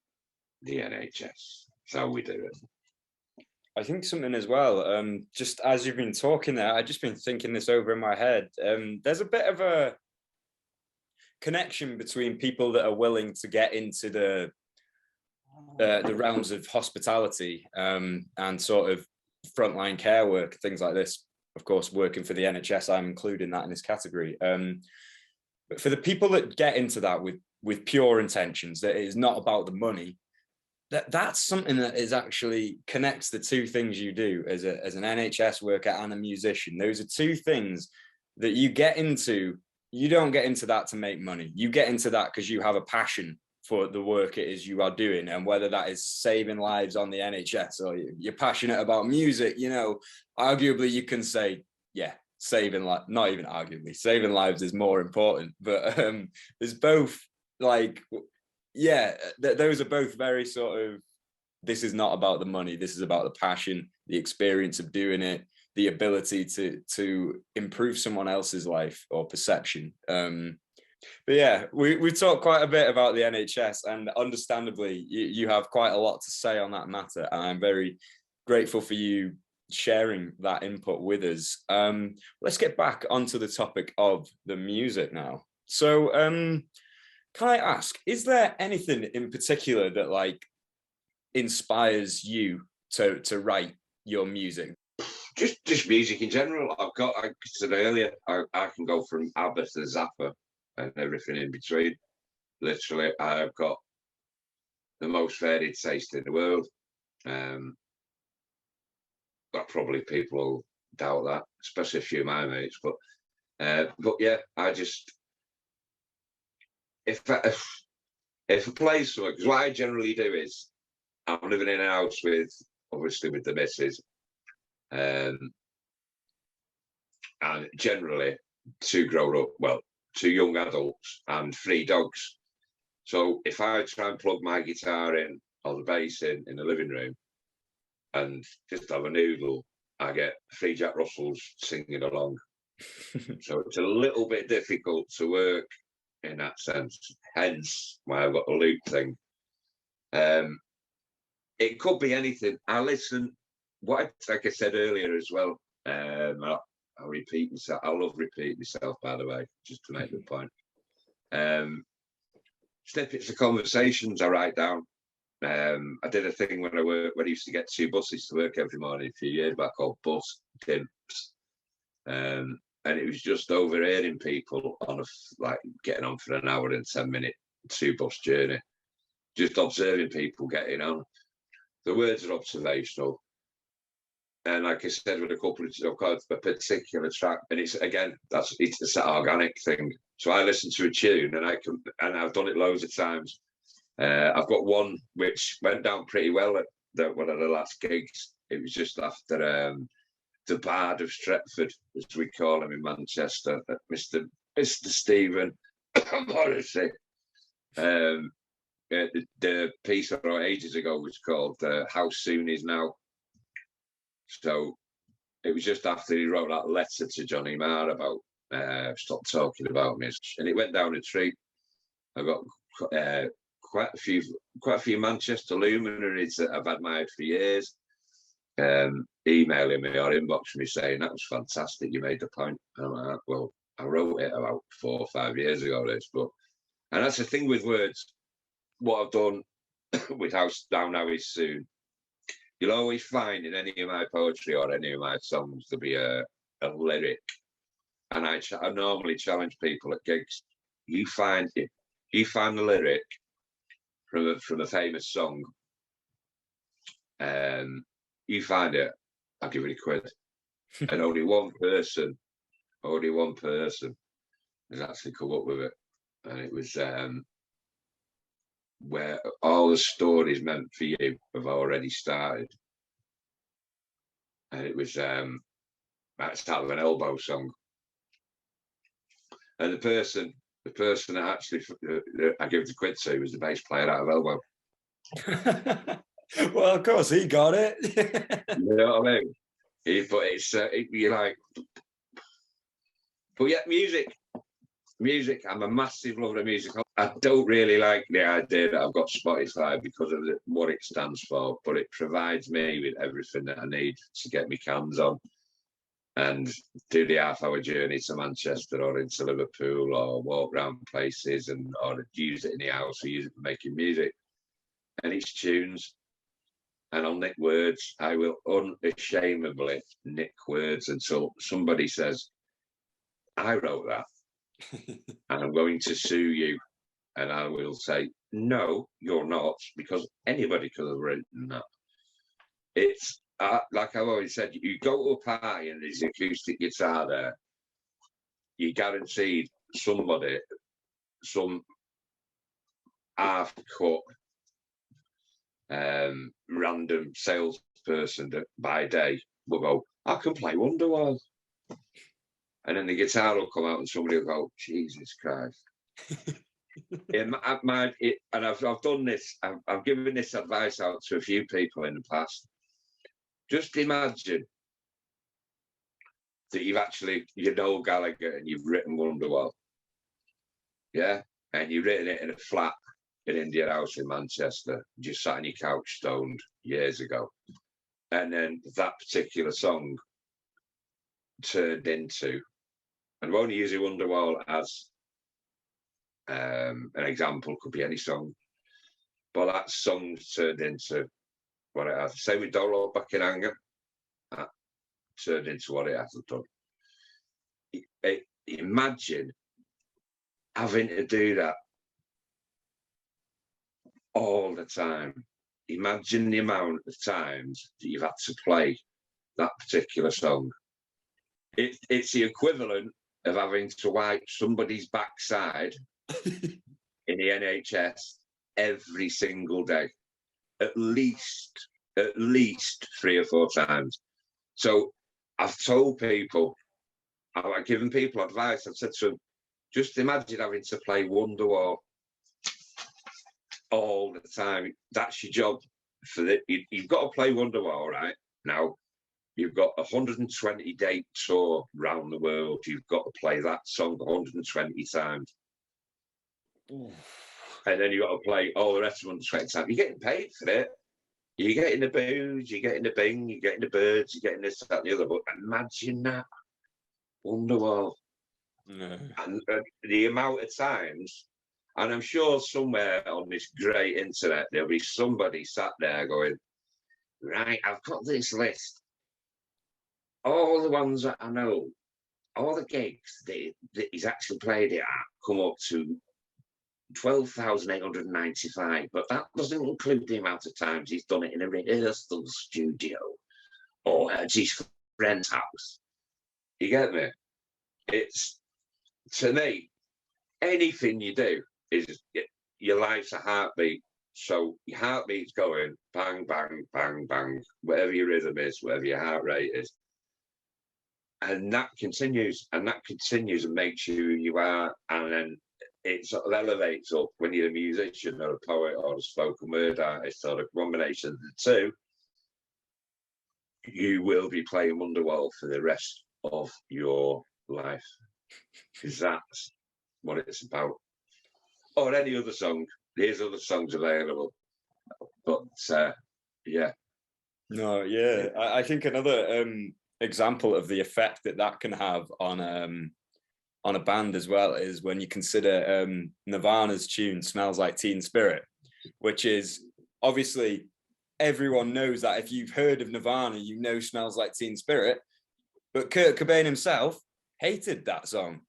B: the NHS. That's how we do it.
A: I think something as well, just as you've been talking there, I've just been thinking this over in my head. There's a bit of a connection between people that are willing to get into the realms of hospitality and sort of frontline care work, things like this. Of course, working for the NHS, I'm including that in this category. But for the people that get into that with pure intentions, that it is not about the money, that's something that is actually connects the two things you do as an NHS worker and a musician. Those are two things that you get into. You don't get into that to make money. You get into that because you have a passion for the work it is you are doing, and whether that is saving lives on the NHS or you're passionate about music, arguably you can say, yeah, saving lives, not even arguably, saving lives is more important. But there's both, like, yeah, those are both very sort of, this is not about the money, this is about the passion, the experience of doing it, the ability to improve someone else's life or perception. But yeah, we've talked quite a bit about the NHS, and understandably, you have quite a lot to say on that matter, and I'm very grateful for you sharing that input with us. Let's get back onto the topic of the music now. So can I ask, is there anything in particular that like inspires you to write your music?
B: Just music in general. I said earlier, I can go from ABBA to Zappa and everything in between. Literally, I've got the most varied taste in the world. But probably people will doubt that, especially a few of my mates. But yeah, I just if I play something, because what I generally do is I'm living in a house obviously with the missus, and generally two young adults and 3 dogs. So if I try and plug my guitar in or the bass in the living room and just have a noodle, I get 3 Jack Russells singing along. So it's a little bit difficult to work in that sense, hence why I've got the loop thing. It could be anything. I listen, like I said earlier as well, I'll repeat myself. I love repeating myself, by the way, just to make the point. Snippets of conversations I write down. I did a thing when I used to get 2 buses to work every morning a few years back, called Bus Dimps. And it was just overhearing people on getting on for an hour and 10-minute 2-bus journey, just observing people getting on. The words are observational, and like I said, with a couple of, I've got a particular track, and it's that organic thing. So I listen to a tune, and I've done it loads of times. I've got one which went down pretty well at one of the last gigs. It was just after the Bard of Stretford, as we call him in Manchester, Mr. Stephen Morrissey. The piece I wrote ages ago was called How Soon Is Now. So it was just after he wrote that letter to Johnny Marr about stop talking about me, and it went down a treat. I got quite a few Manchester luminaries that I've admired for years, emailing me or inboxing me saying that was fantastic, you made the point. And I'm like, well, I wrote it about 4 or 5 years ago, and that's the thing with words. What I've done with how down now is soon. You'll always find in any of my poetry or any of my songs to be a lyric. And I normally challenge people at gigs. You find the lyric from a famous song. You find it, I'll give it £1. And only one person has actually come up with it. And it was where all the stories meant for you have already started. And it was that's out of an Elbow song. And the person that actually I gave the £1 to was the bass player out of Elbow.
A: Well, of course, he got it.
B: You know what I mean? But it's you're like, but yeah, music. I'm a massive lover of music. I don't really like the idea that I've got Spotify because of what it stands for, but it provides me with everything that I need to get my cans on and do the half-hour journey to Manchester or into Liverpool or walk around places or use it in the house or use it for making music. And it's tunes. And I'll nick words. I will unashamedly nick words until somebody says, I wrote that. And I'm going to sue you. And I will say, no, you're not, because anybody could have written that. It's like I've always said, you go to a party and there's an acoustic guitar there, you guaranteed somebody, some half-cut random salesperson that by day will go, I can play Wonderwall. And then the guitar will come out and somebody will go, Jesus Christ. And I've done this, I've given this advice out to a few people in the past. Just imagine that you know Gallagher and you've written Wonderwall. Yeah? And you've written it in a flat in Indian House in Manchester, just sat on your couch stoned years ago. And then that particular song turned into, and we're only using Wonderwall as an example, could be any song, but that song turned into what it has. Say we don't look back in anger, that turned into what it has done. Imagine having to do that all the time. Imagine the amount of times that you've had to play that particular song. It's the equivalent of having to wipe somebody's backside in the NHS every single day, at least 3 or 4 times. So I've told people, I've given people advice. I've said to them, just imagine having to play Wonderwall all the time. That's your job. You've got to play Wonderwall, right? Now, you've got a 120-date tour around the world. You've got to play that song 120 times. Ooh. And then you've got to play all the rest of them 120 times. You're getting paid for it. You're getting the booze, you're getting the bing, you're getting the birds, you're getting this, that, and the other. But imagine that. Wonderwall. No. And the amount of times, and I'm sure somewhere on this great internet, there'll be somebody sat there going, right, I've got this list. All the ones that I know, all the gigs that he's actually played it at come up to 12,895, but that doesn't include the amount of times he's done it in a rehearsal studio or at his friend's house. You get me? It's, to me, anything you do is your life's a heartbeat. So your heartbeat's going bang, bang, bang, bang, whatever your rhythm is, whatever your heart rate is. And that continues and makes you who you are. And then it sort of elevates up when you're a musician or a poet or a spoken word artist or a combination of the two. You will be playing Wonderwall for the rest of your life, because that's what it's about. Or any other song. There's other songs available. But yeah.
A: No, yeah. I think another example of the effect that can have on a band as well is when you consider Nirvana's tune "Smells Like Teen Spirit," which is obviously everyone knows that if you've heard of Nirvana, you know Smells Like Teen Spirit, but Kurt Cobain himself hated that song.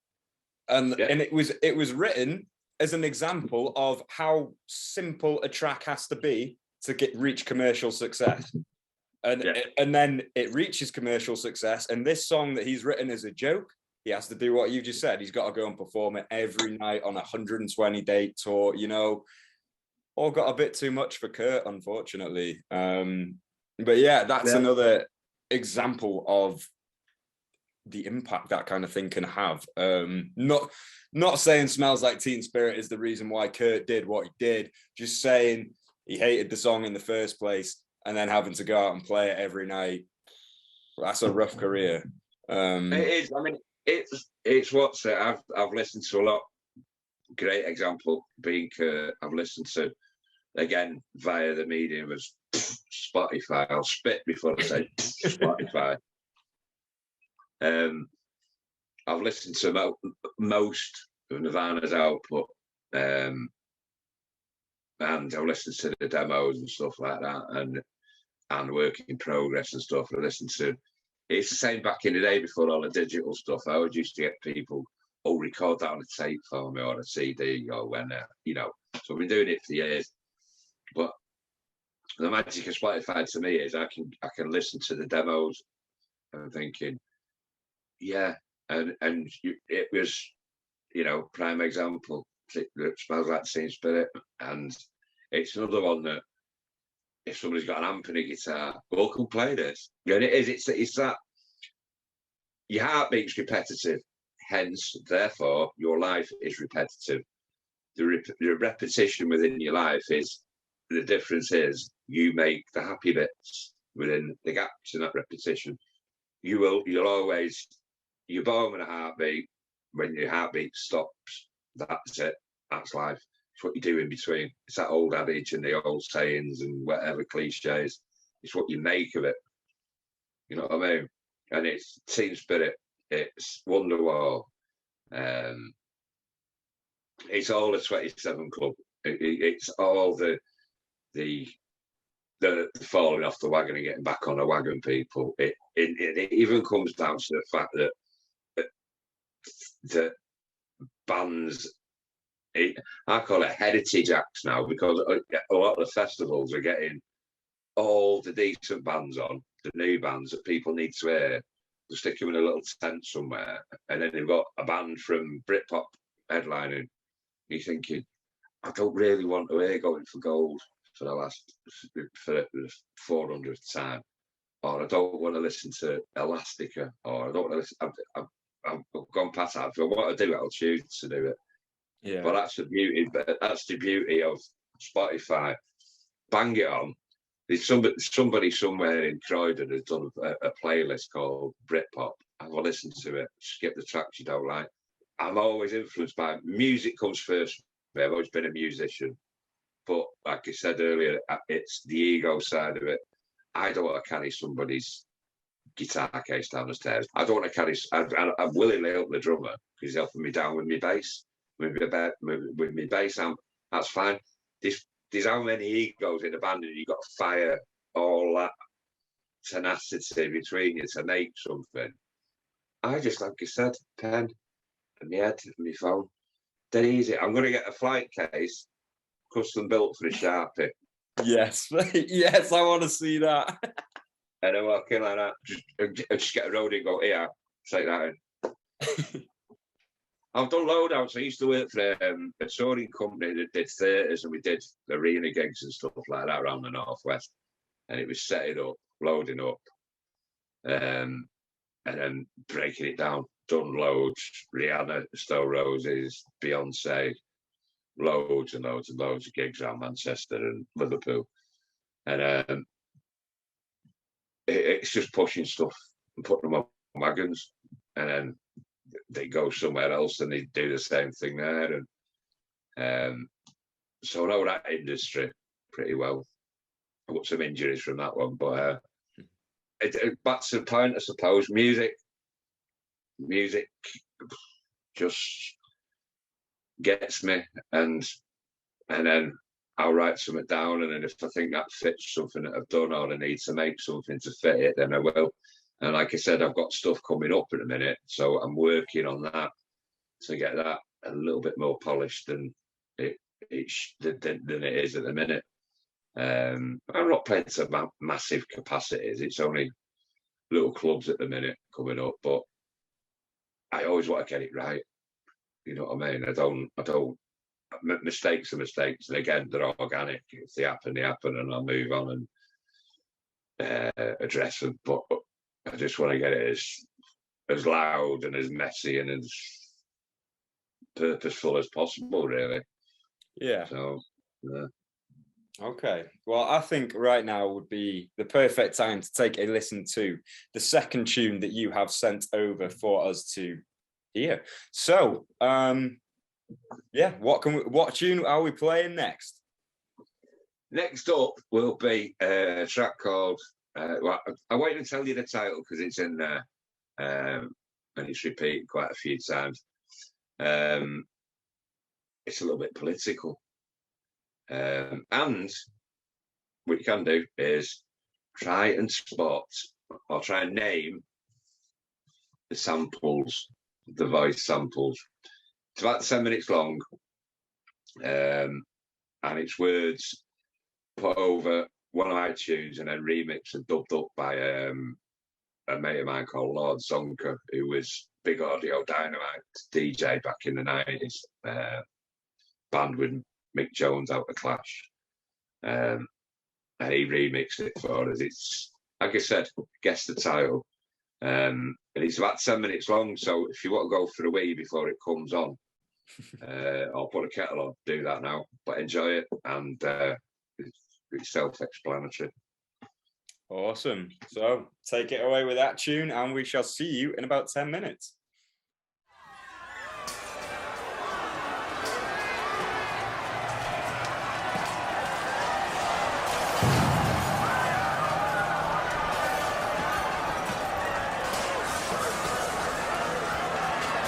A: And it was written as an example of how simple a track has to be to reach commercial success. And then it reaches commercial success. And this song that he's written as a joke, he has to do what you just said. He's got to go and perform it every night on a 120-date tour, you know. All got a bit too much for Kurt, unfortunately. But yeah, that's another example of the impact that kind of thing can have. Not saying Smells Like Teen Spirit is the reason why Kurt did what he did, just saying he hated the song in the first place and then having to go out and play it every night. That's a rough career.
B: It is. I mean, it's what's it. I've listened to a lot. Great example being Kurt. I've listened to, again, via the medium of Spotify. I'll spit before I say Spotify. I've listened to most of Nirvana's output, and I've listened to the demos and stuff like that, and work in progress and stuff. I listened to. It's the same back in the day before all the digital stuff. I always used to get people, record that on a tape for me or a CD or when, you know. So I've been doing it for years. But the magic of Spotify to me is I can listen to the demos and thinking, yeah, and it was, you know, prime example. It Smells Like Teen Spirit, and it's another one that if somebody's got an amp and a guitar, well, come play this. And it's that your heartbeat's repetitive, hence, therefore, your life is repetitive. The repetition within your life is, the difference is you make the happy bits within the gaps in that repetition. You're born with a heartbeat. When your heartbeat stops, that's it. That's life. It's what you do in between. It's that old adage and the old sayings and whatever cliches. It's what you make of it. You know what I mean? And it's Teen Spirit. It's Wonderwall. It's all the 27 Club. It's all the falling off the wagon and getting back on the wagon people. It even comes down to the fact that bands, I call it heritage acts now, because a lot of the festivals are getting all the decent bands on, the new bands that people need to hear. They'll stick them in a little tent somewhere, and then they've got a band from Britpop headlining. You're thinking, I don't really want to hear Going for Gold for the 400th time, or I don't want to listen to Elastica, or I don't want to listen. I've gone past that. If I want to do it, I'll choose to do it.
A: Yeah.
B: But that's the beauty. That's the beauty of Spotify. Bang it on. There's somebody somewhere in Croydon has done a playlist called Britpop. Have a listen to it. Skip the tracks you don't like. I'm always influenced by music. Comes first. I've always been a musician, but like I said earlier, it's the ego side of it. I don't want to carry somebody's guitar case down the stairs. I don't want to carry. I'm willingly help the drummer because he's helping me down with my bass, with my bass amp. That's fine. There's how many egos in the band, and you've got to fire all that tenacity between you to make something. I just, like I said, pen and my head and my phone. Dead easy. I'm going to get a flight case, custom built for a Sharpie.
A: Yes, yes, I want to see that.
B: And I'm walking like that. Just get a road and go, here, take that in. I've done loadouts. I used to work for a touring company that did theatres, and we did arena gigs and stuff like that around the Northwest. And it was setting up, loading up, and then breaking it down. Done loads. Rihanna, Stone Roses, Beyonce, loads and loads and loads of gigs around Manchester and Liverpool. And it's just pushing stuff and putting them on wagons, and then they go somewhere else and they do the same thing there. And so I know that industry pretty well. I got some injuries from that one, but back to the point, I suppose, music just gets me, and then I'll write something down, and then if I think that fits something that I've done or I need to make something to fit it, then I will. And like I said, I've got stuff coming up in a minute, so I'm working on that to get that a little bit more polished than it is at the minute. I'm not playing to massive capacities. It's only little clubs at the minute coming up, but I always want to get it right. You know what I mean? I don't. Mistakes are mistakes, and again, they're organic. If they happen, and I'll move on and address them. But I just want to get it as loud and as messy and as purposeful as possible, really.
A: Yeah.
B: So, yeah.
A: Okay. Well, I think right now would be the perfect time to take a listen to the second tune that you have sent over for us to hear. So, yeah, what tune are we playing next?
B: Next up will be a track called. Well, I won't even tell you the title because it's in there, and it's repeated quite a few times. It's a little bit political, and what you can do is try and spot or try and name the samples, the voice samples. It's about 10 minutes long, and it's words put over one of my tunes and then remixed and dubbed up by a mate of mine called Lord Zonka, who was big Audio Dynamite DJ back in the 90s, band with Mick Jones out of Clash. And he remixed it for us. It's, like I said, guess the title. And it's about 10 minutes long, so if you want to go for a wee before it comes on, or put a kettle on, do that now. But enjoy it, and it's self-explanatory.
A: Awesome. So take it away with that tune, and we shall see you in about 10 minutes.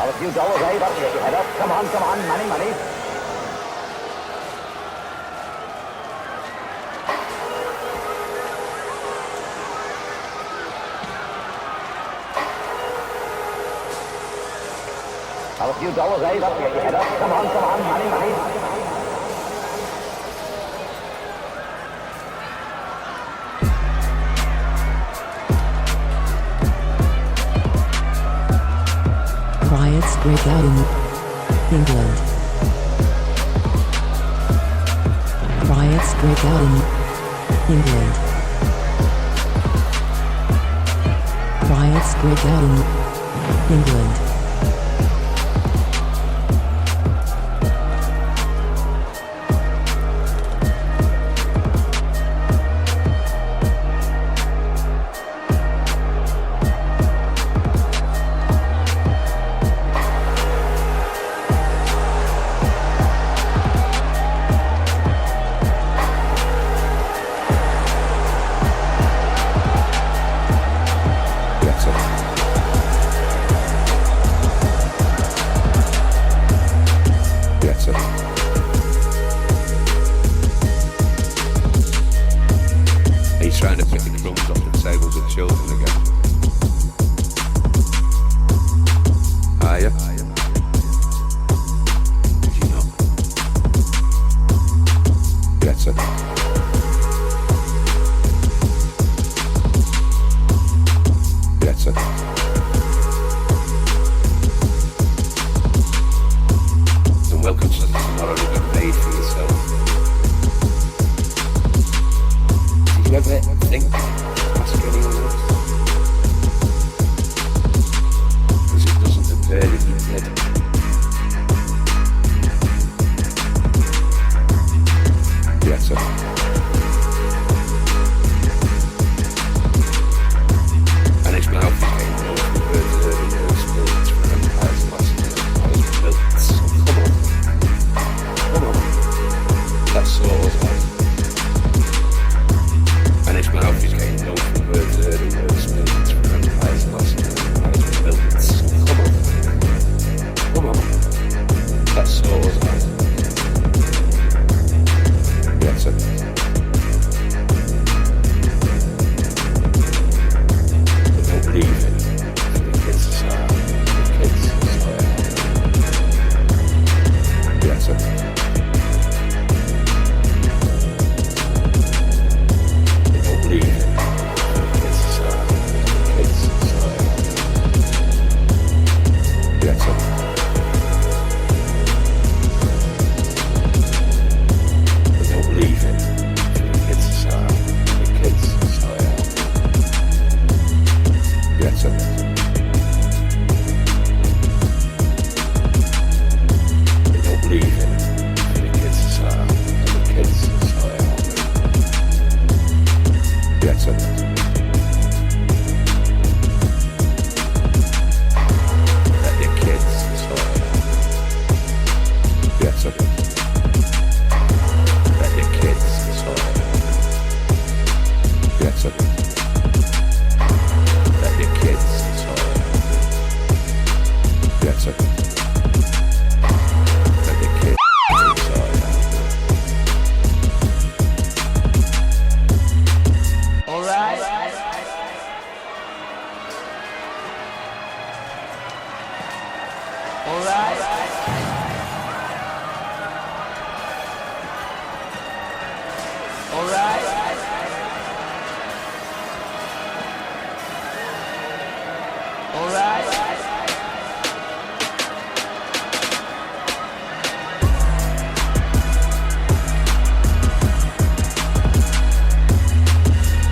D: A few dollars, eh? That'll get your head up. Come on, money. A few dollars, eh? That'll get your head up. Come on, money.
E: Riots break out in England. Riots break out in England. Riots break out in England.
B: He's trying to pick the crumbs off the tables of children again. Are you? Did you not? Get it. Get it. And welcome to tomorrow you've been made for yourself. Did you ever think to ask anyone else? Because it doesn't appear that you did. Yes, sir. And it's now became known for birds early those spirits for empires lasting as Come on. That's sort of like. And it's now became
C: Better. They don't believe in the kids society. The kids society. Better. Let the kids society. Better. Let the kids society. Better. Let the kids decide. Better. Let the kids decide.
D: All right. All right. All right. All right.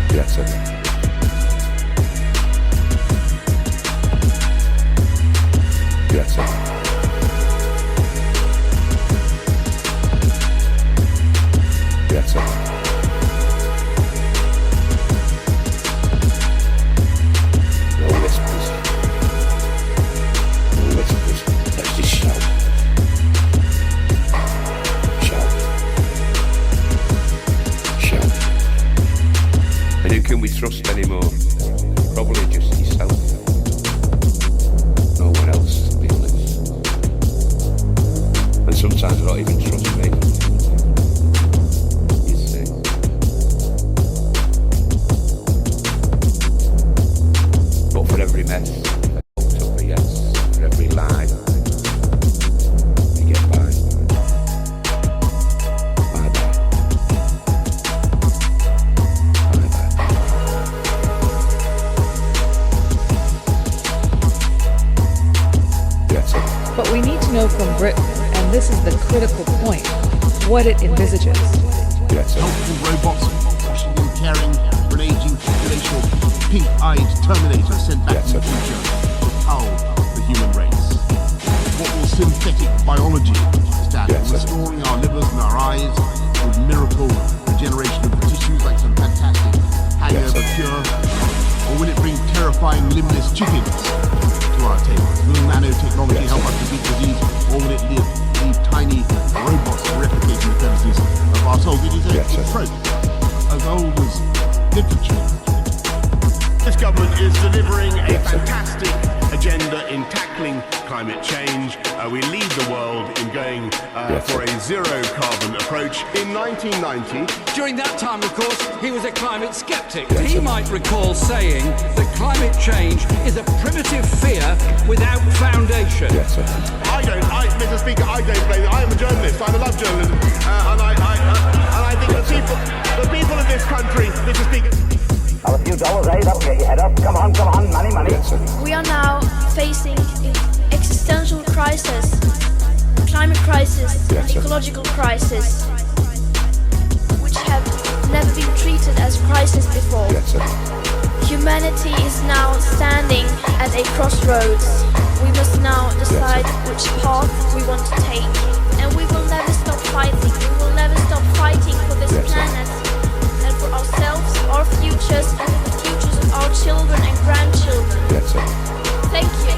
C: Better. Better. Better. No whispers. No whispers. Let's just shout. Shout. Shout. And who can we trust anymore? Probably just yourself. No one else, to be honest. And sometimes I don't even trust me. You see. But for every mess, I hooked up a yes. For every lie, you get by. Bye-bye. Bye-bye. Better.
F: But we need to know from Britain, and this is the critical point, what it envisages.
C: Better.
G: Helpful robots, washing and caring for an aging population, pink-eyed Terminator sent back from the future to cull the human race. What will synthetic biology stand for? Restoring our livers and our eyes with miracle regeneration of the tissues like some fantastic hangover cure? Or will it bring terrifying limbless chickens to our tables? Will nanotechnology help us to beat disease, or will it leave tiny robots replicating the premises of our souls? It is a trope as old as literature. This government is delivering a fantastic agenda in tackling climate change. We lead the world in going for a zero-carbon approach. In 1990,
H: during that time, of course, he was a climate skeptic. He might recall saying that climate change is a primitive fear without foundation.
G: Mr. Speaker, I don't blame it. I am a journalist. I love journalism, and I think the people of this country, Mr. Speaker.
D: Now a few dollars, up, get your head up. Come on, money.
I: We are now facing existential crisis, climate crisis, ecological crisis, which have never been treated as crisis before. Humanity is now standing at a crossroads. We must now decide which path we want to take, and we will never stop fighting. We will never stop fighting for this planet and for ourselves, our futures, and for the futures of our children and grandchildren. Thank you.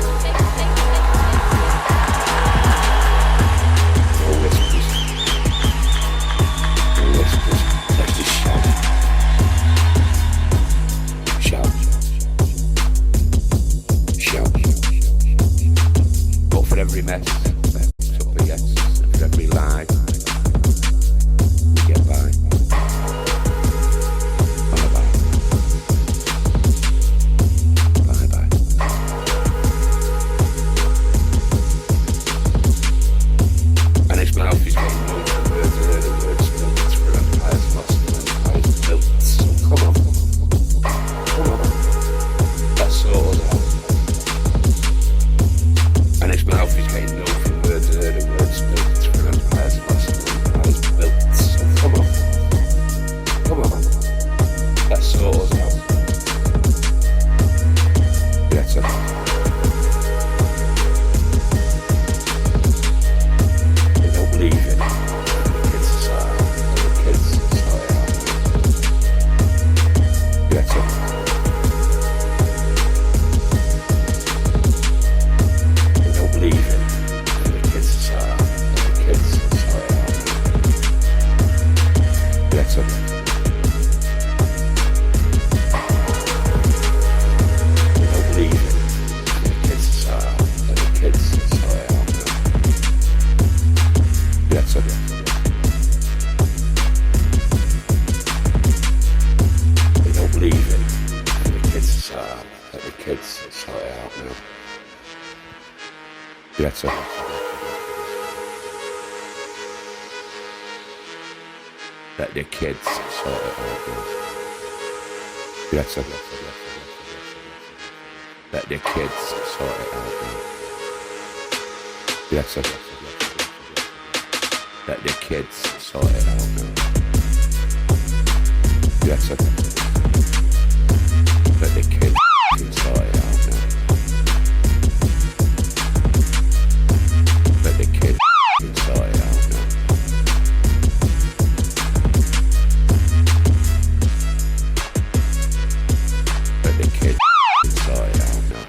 C: No whispers. No whispers. Let's just shout. Shout. Shout. But for every mess, it's up a yes. And for every lie, we get by. Bye-bye. Bye-bye. And his mouth is getting no for words built for empires lost and empires built. So come on. Let's sort it out. And his mouth is getting no for words built for empires lost kids sort it out now. Greta. Let the kids sort it out now. Greta. Let the kids sort it out now. Greta. Let the kids sort it out now. Greta. Let the kids sort it out now. Let the kids sort it out now. Let the kids sort it out now.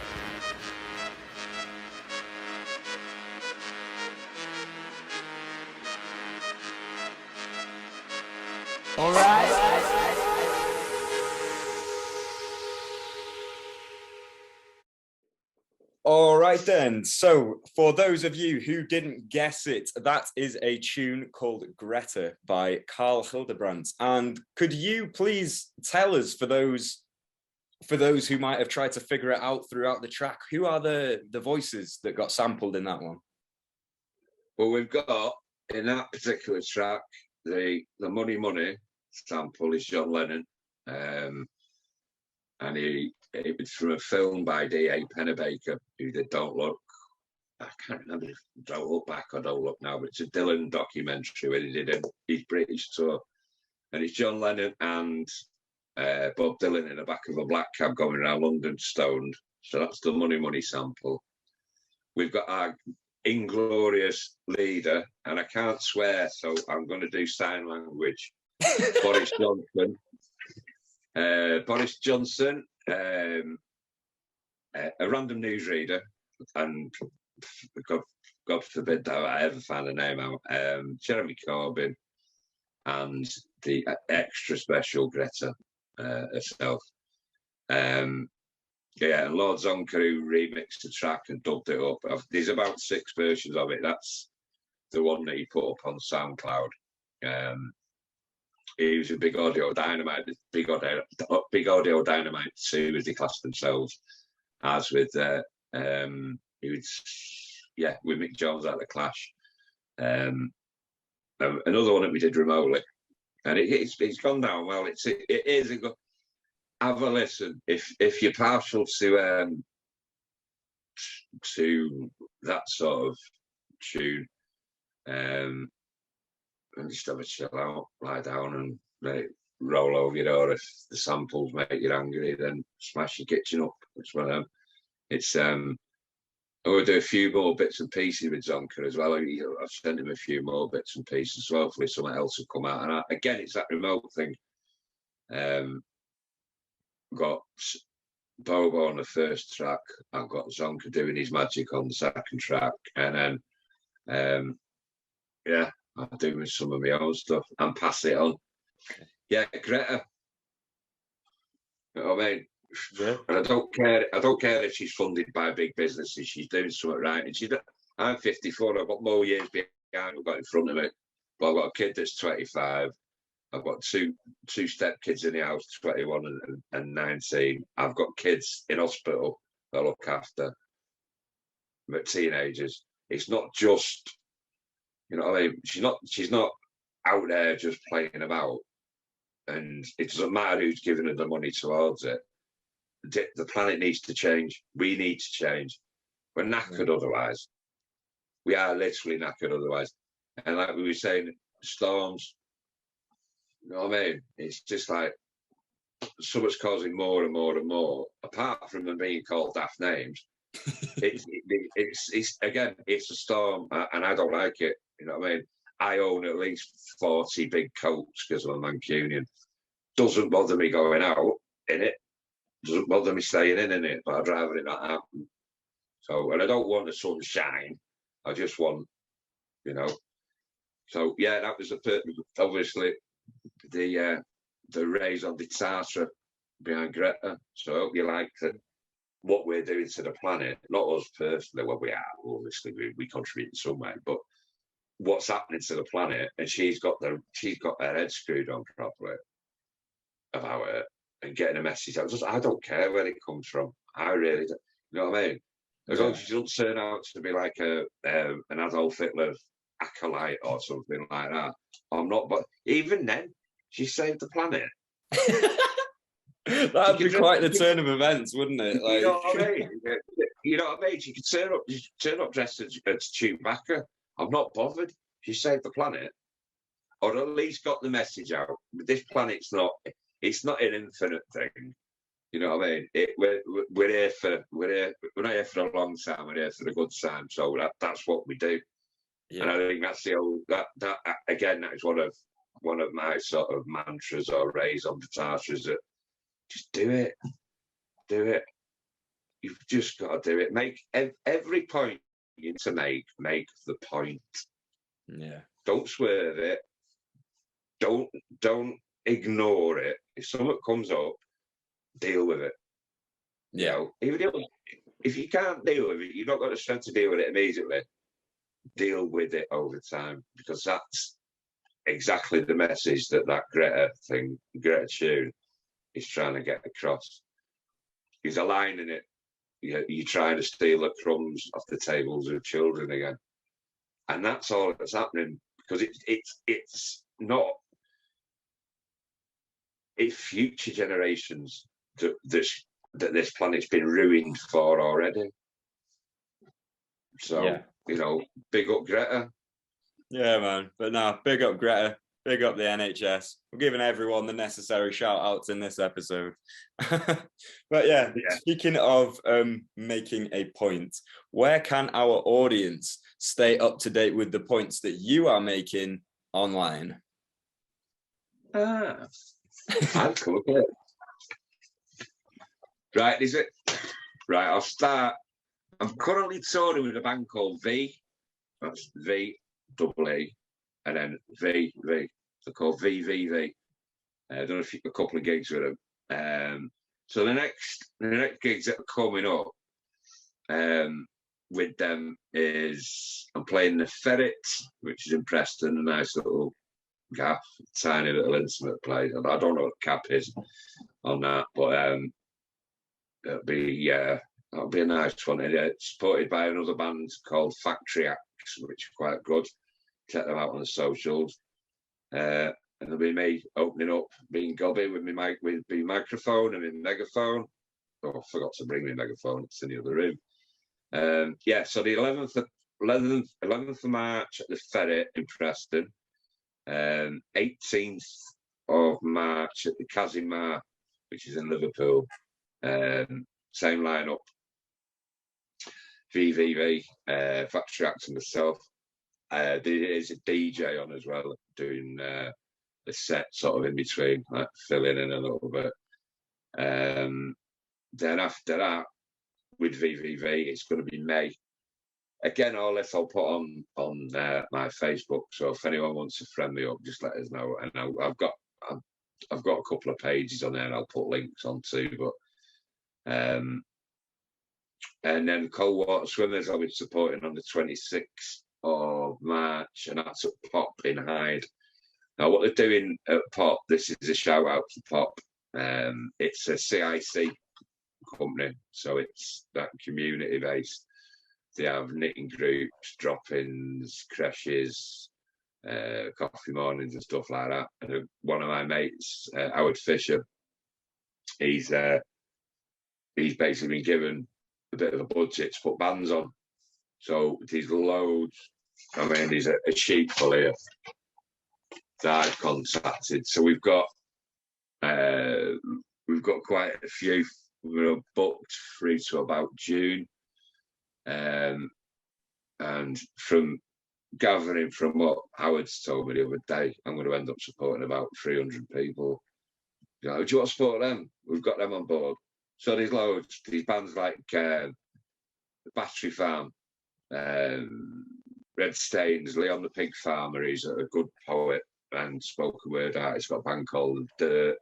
D: All right.
A: All right then. So for those of you who didn't guess it, that is a tune called Greta by Karl Hildebrandt. And could you please tell us, for those who might have tried to figure it out throughout the track, who are the voices that got sampled in that one?
B: Well, we've got in that particular track, the Money Money sample is John Lennon. And it was from a film by D.A. Pennebaker, who did Don't Look. I can't remember if Don't Look Back or Don't Look Now, but it's a Dylan documentary where he did his British tour. And it's John Lennon and Bob Dylan in the back of a black cab going around London stoned. So that's the Money Money sample. We've got our inglorious leader, and I can't swear, so I'm going to do sign language. Boris Johnson. Boris Johnson, a random newsreader, and God forbid that I ever find a name out, Jeremy Corbyn, and the extra special Greta herself. And Lord Zonka, who remixed the track and dubbed it up. There's about 6 versions of it. That's the one that he put up on SoundCloud. He was a Big Audio Dynamite, Big Audio Dynamite 2, as they classed themselves, as with with Mick Jones at the Clash. Another one that we did remotely, and it's gone down well. It is a good. Have a listen if you're partial to that sort of tune. And just have a chill out, lie down and roll over your door. If the samples make you angry, then smash your kitchen up. It's one of them. It's I will do a few more bits and pieces with Zonka as well. I've sent him a few more bits and pieces as well. Hopefully something else will come out. And again, it's that remote thing. Got Bobo on the first track. I've got Zonka doing his magic on the second track, and then I'm doing some of my own stuff and pass it on. Yeah, Greta. You know what I mean? Yeah. And I don't care if she's funded by big businesses. She's doing something right. And I'm 54. I've got more years behind I've got in front of me. But I've got a kid that's 25. I've got two step kids in the house, 21 and 19. I've got kids in hospital that I look after. But teenagers. It's not just. You know what I mean? She's not out there just playing about, and it doesn't matter who's giving her the money towards it. The planet needs to change. We need to change. We're knackered otherwise. We are literally knackered otherwise. And like we were saying, storms. You know what I mean? It's just like someone's causing more and more and more. Apart from them being called daft names, it's again, it's a storm, and I don't like it. You know what I mean? I own at least 40 big coats because I'm a Mancunian. Doesn't bother me going out in it. Doesn't bother me staying in it, but I'd rather it not happen. So, and I don't want the sunshine. I just want, So yeah, that was obviously the rays on the tartar behind Greta. So I hope you like what we're doing to the planet. Not us personally, well, we are obviously we contribute in some way, but what's happening to the planet, and she's got her head screwed on properly about it and getting a message out. I don't care where it comes from. I really don't. You know what I mean? As long as she doesn't turn out to be like an Adolf Hitler acolyte or something like that, I'm not. But even then, she saved the planet.
A: That'd be quite the turn of events, wouldn't it? Like,
B: you know what I mean? You know what I mean? She could turn up dressed as Chewbacca. I'm not bothered. She saved the planet, or at least got the message out. This planet's not. It's not an infinite thing. You know what I mean? We're here for. We're not here for a long time. We're here for a good time. So that's what we do. Yeah. And I think that's the old that again. That is one of my sort of mantras or raison d'etre, that just do it. Do it. You've just got to do it. Make every point you need to make the point.
A: Yeah.
B: Don't swerve it. Don't ignore it. If something comes up, deal with it.
A: Yeah.
B: You know, even if you can't deal with it, you've not got the strength to deal with it immediately. Deal with it over time, because that's exactly the message that Greta tune is trying to get across. He's aligning it. You're trying to steal the crumbs off the tables of children again, and that's all that's happening, because it's not. It's future generations that this planet's been ruined for already. So big up Greta.
A: Yeah, man. But no, big up Greta. Big up the NHS. We're giving everyone the necessary shout outs in this episode. But yeah, speaking of making a point, where can our audience stay up to date with the points that you are making online?
B: I'll come up with it. Right, is it? Right, I'll start. I'm currently touring with a band called V. That's V-double-E, and then V. They're called VVV. I've done a couple of gigs with them. So the next gigs that are coming up with them is I'm playing the Ferret, which is in Preston, a nice little gaff, tiny little intimate place. I don't know what cap is on that, but that'll be a nice one. It's supported by another band called Factory Acts, which is quite good. Check them out on the socials. And there'll be me opening up, being gobby with my microphone and my megaphone. Oh, I forgot to bring my megaphone. It's in the other room. So the 11th of March at the Ferret in Preston. 18th of March at the Kazimar, which is in Liverpool. Same lineup. VVV, Factory Acts and myself. There is a DJ on as well, doing the set sort of in between, like filling in a little bit. Then after that, with VVV, it's going to be May. Again, all this I'll put on my Facebook. So if anyone wants to friend me up, just let us know. And I've got a couple of pages on there, and I'll put links on too. But and then Coldwater Swimmers, I'll be supporting on the 26th of March, and that's at Pop in Hyde. Now, what they're doing at Pop, this is a shout out to Pop. It's a CIC company, so it's that community based. They have knitting groups, drop-ins, creches, coffee mornings and stuff like that. And one of my mates, Howard Fisher, he's basically been given a bit of a budget to put bands on. So there's loads. I mean, there's a sheet full here that I've contacted. So we've got quite a few. We're booked through to about June. And from gathering from what Howard's told me the other day, I'm going to end up supporting about 300 people. Do you want to support them? We've got them on board. So there's loads. These bands like the Battery Farm, Red Stains, Leon the Pig Farmer. He's a good poet and spoken word artist. He's got a band called Dirt,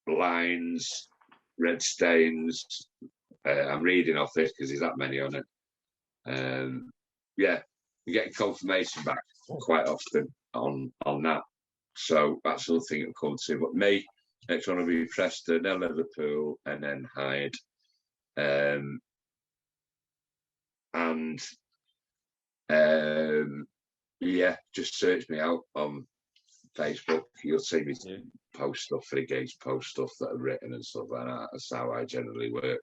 B: Lines, Red Stains. I'm reading off this because there's that many on it. We're getting confirmation back quite often on that. So that's another thing that comes to. But me, Next one will be Preston, then Liverpool, and then Hyde. Yeah, just search me out on Facebook. You'll see me post stuff for the gigs, post stuff that I've written and stuff like that. That's how I generally work.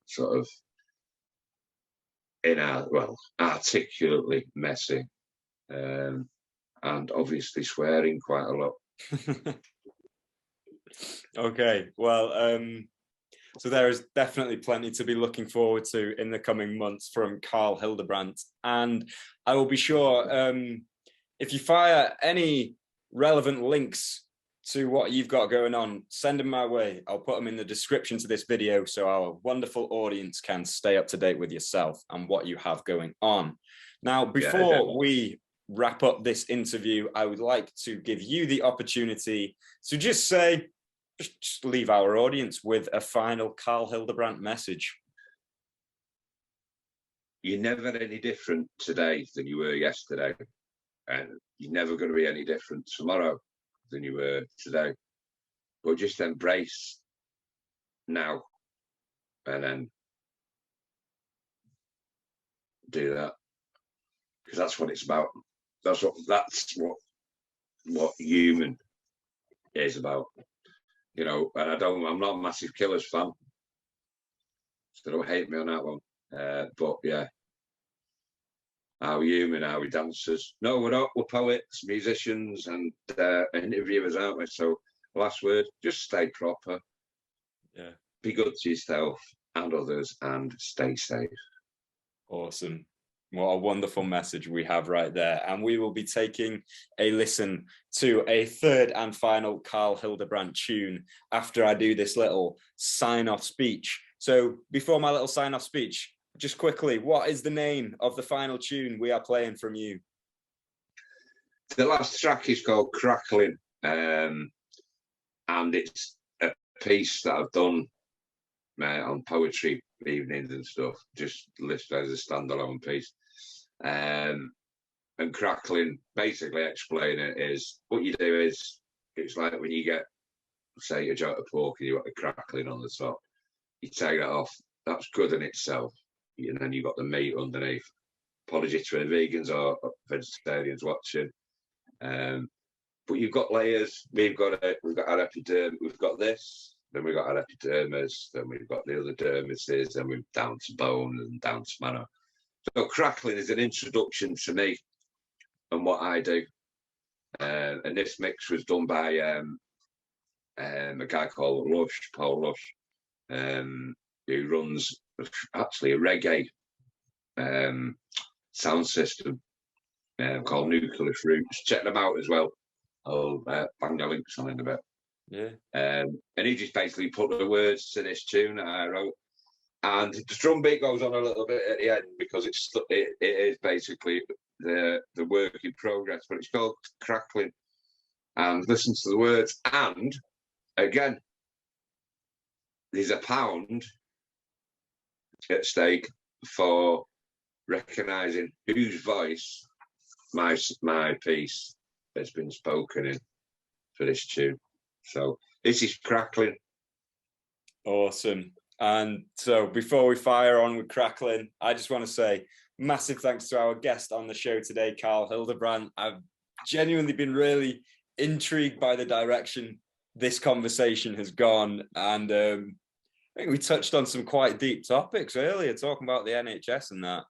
B: Sort of articulately messy, and obviously swearing quite a lot.
A: Okay, well, so there is definitely plenty to be looking forward to in the coming months from Karl Hildebrandt, and I will be sure if you fire any relevant links to what you've got going on, send them my way. I'll put them in the description to this video so our wonderful audience can stay up to date with yourself and what you have going on. Now, before we wrap up this interview, I would like to give you the opportunity to just leave our audience with a final Karl Hildebrandt message.
B: You're never any different today than you were yesterday, and you're never going to be any different tomorrow than you were today. But just embrace now, and then do that, because that's what it's about. That's what human is about. You know, and I'm not a massive Killers fan, so don't hate me on that one. But yeah, how human are we dancers? No, we're not. We're poets, musicians, and interviewers, aren't we? So, last word: just stay proper.
A: Yeah.
B: Be good to yourself and others, and stay safe.
A: Awesome. What a wonderful message we have right there. And we will be taking a listen to a third and final Karl Hildebrandt tune after I do this little sign-off speech. So before my little sign-off speech, just quickly, what is the name of the final tune we are playing from you?
B: The last track is called Crackling, and it's a piece that I've done on poetry evenings and stuff, just listed as a standalone piece. And crackling, basically explain it, is what you do is, it's like when you get, say, a joint of pork and you got the crackling on the top, you take that off, that's good in itself, and then you've got the meat underneath. Apologies to any vegans or vegetarians watching, but you've got layers. We've got our epidermis, we've got this, then we've got our epidermis, then we've got the other dermises, then we're down to bone and down to marrow. So crackling is an introduction to me and what I do. And this mix was done by a guy called Paul Lush, who runs actually a reggae sound system called Nucleus Roots. Check them out as well. I'll bang the links on in a bit.
A: Yeah.
B: And he just basically put the words to this tune that I wrote. And the drum beat goes on a little bit at the end because it is basically the work in progress, but it's called Crackling. And listen to the words. And again, there's £1 at stake for recognising whose voice my piece has been spoken in for this tune. So this is Crackling.
A: Awesome. And so before we fire on with Crackling, I just want to say massive thanks to our guest on the show today, Karl Hildebrandt. I've genuinely been really intrigued by the direction this conversation has gone. And I think we touched on some quite deep topics earlier, talking about the NHS and that.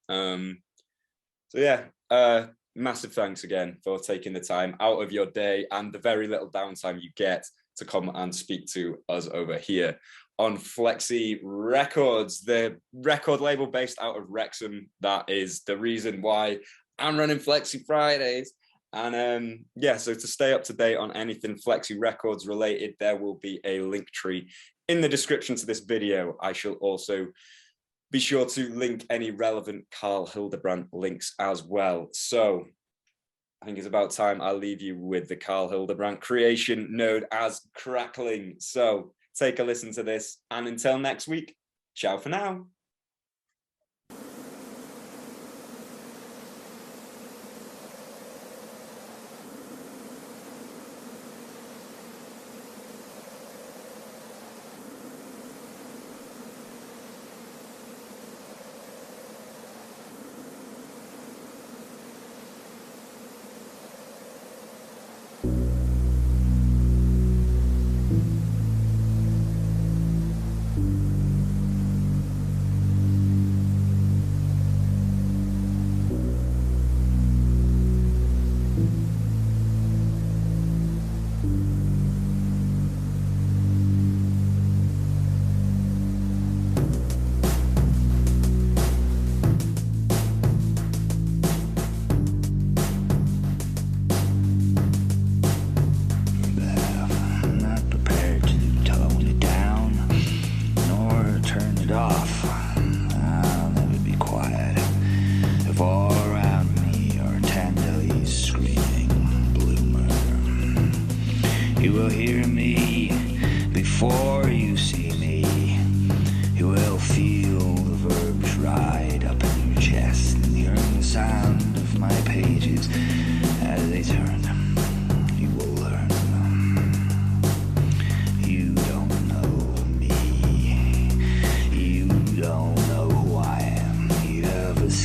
A: So yeah, massive thanks again for taking the time out of your day and the very little downtime you get to come and speak to us over here on Flexy Records, the record label based out of Wrexham. That is the reason why I'm running Flexy Fridays. And yeah, so to stay up to date on anything Flexy Records related, there will be a link tree in the description to this video. I shall also be sure to link any relevant Karl Hildebrandt links as well. So I think it's about time I leave you with the Karl Hildebrandt creation known as Crackling. So take a listen to this, and until next week, ciao for now.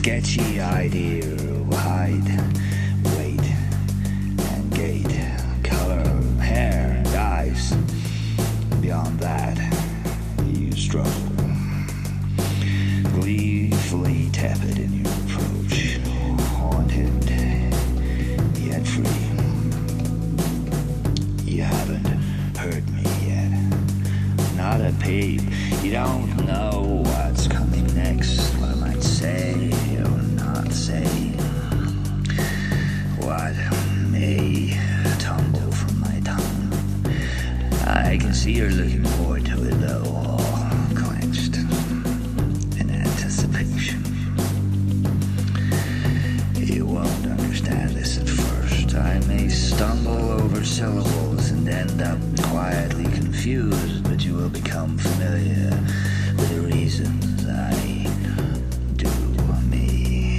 C: sketchy idea of height, weight, and gait, color, hair, and eyes. Beyond that, you struggle, gleefully tepid in your approach, haunted, yet free. You haven't hurt me yet, not a peep. You don't know what's coming next, what I might say or not say, what may tumble from my tongue. I can see you're looking forward to it though, all clenched in anticipation. You won't understand this at first. I may stumble over syllables and end up quietly confused, but you will become familiar with the reasons I do me.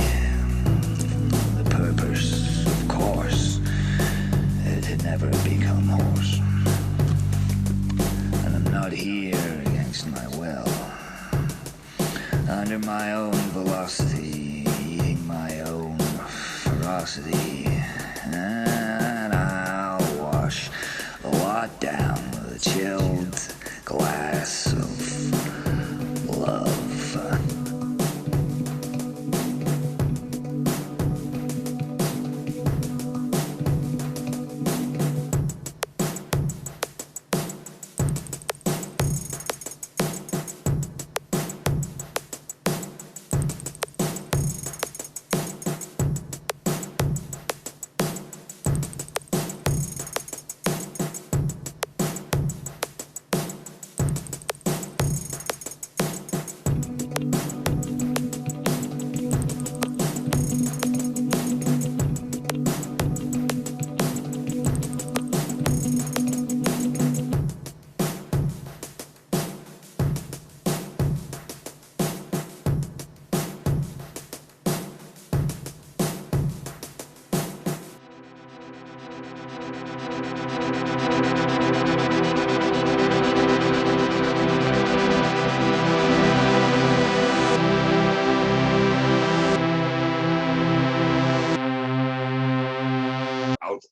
C: The purpose, of course, to never become hoarse. And I'm not here against my will. Under my own velocity, eating my own ferocity. And I'll wash the lot down with a chilled glass of love.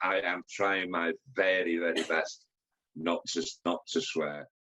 B: I am trying my very, very best not to swear.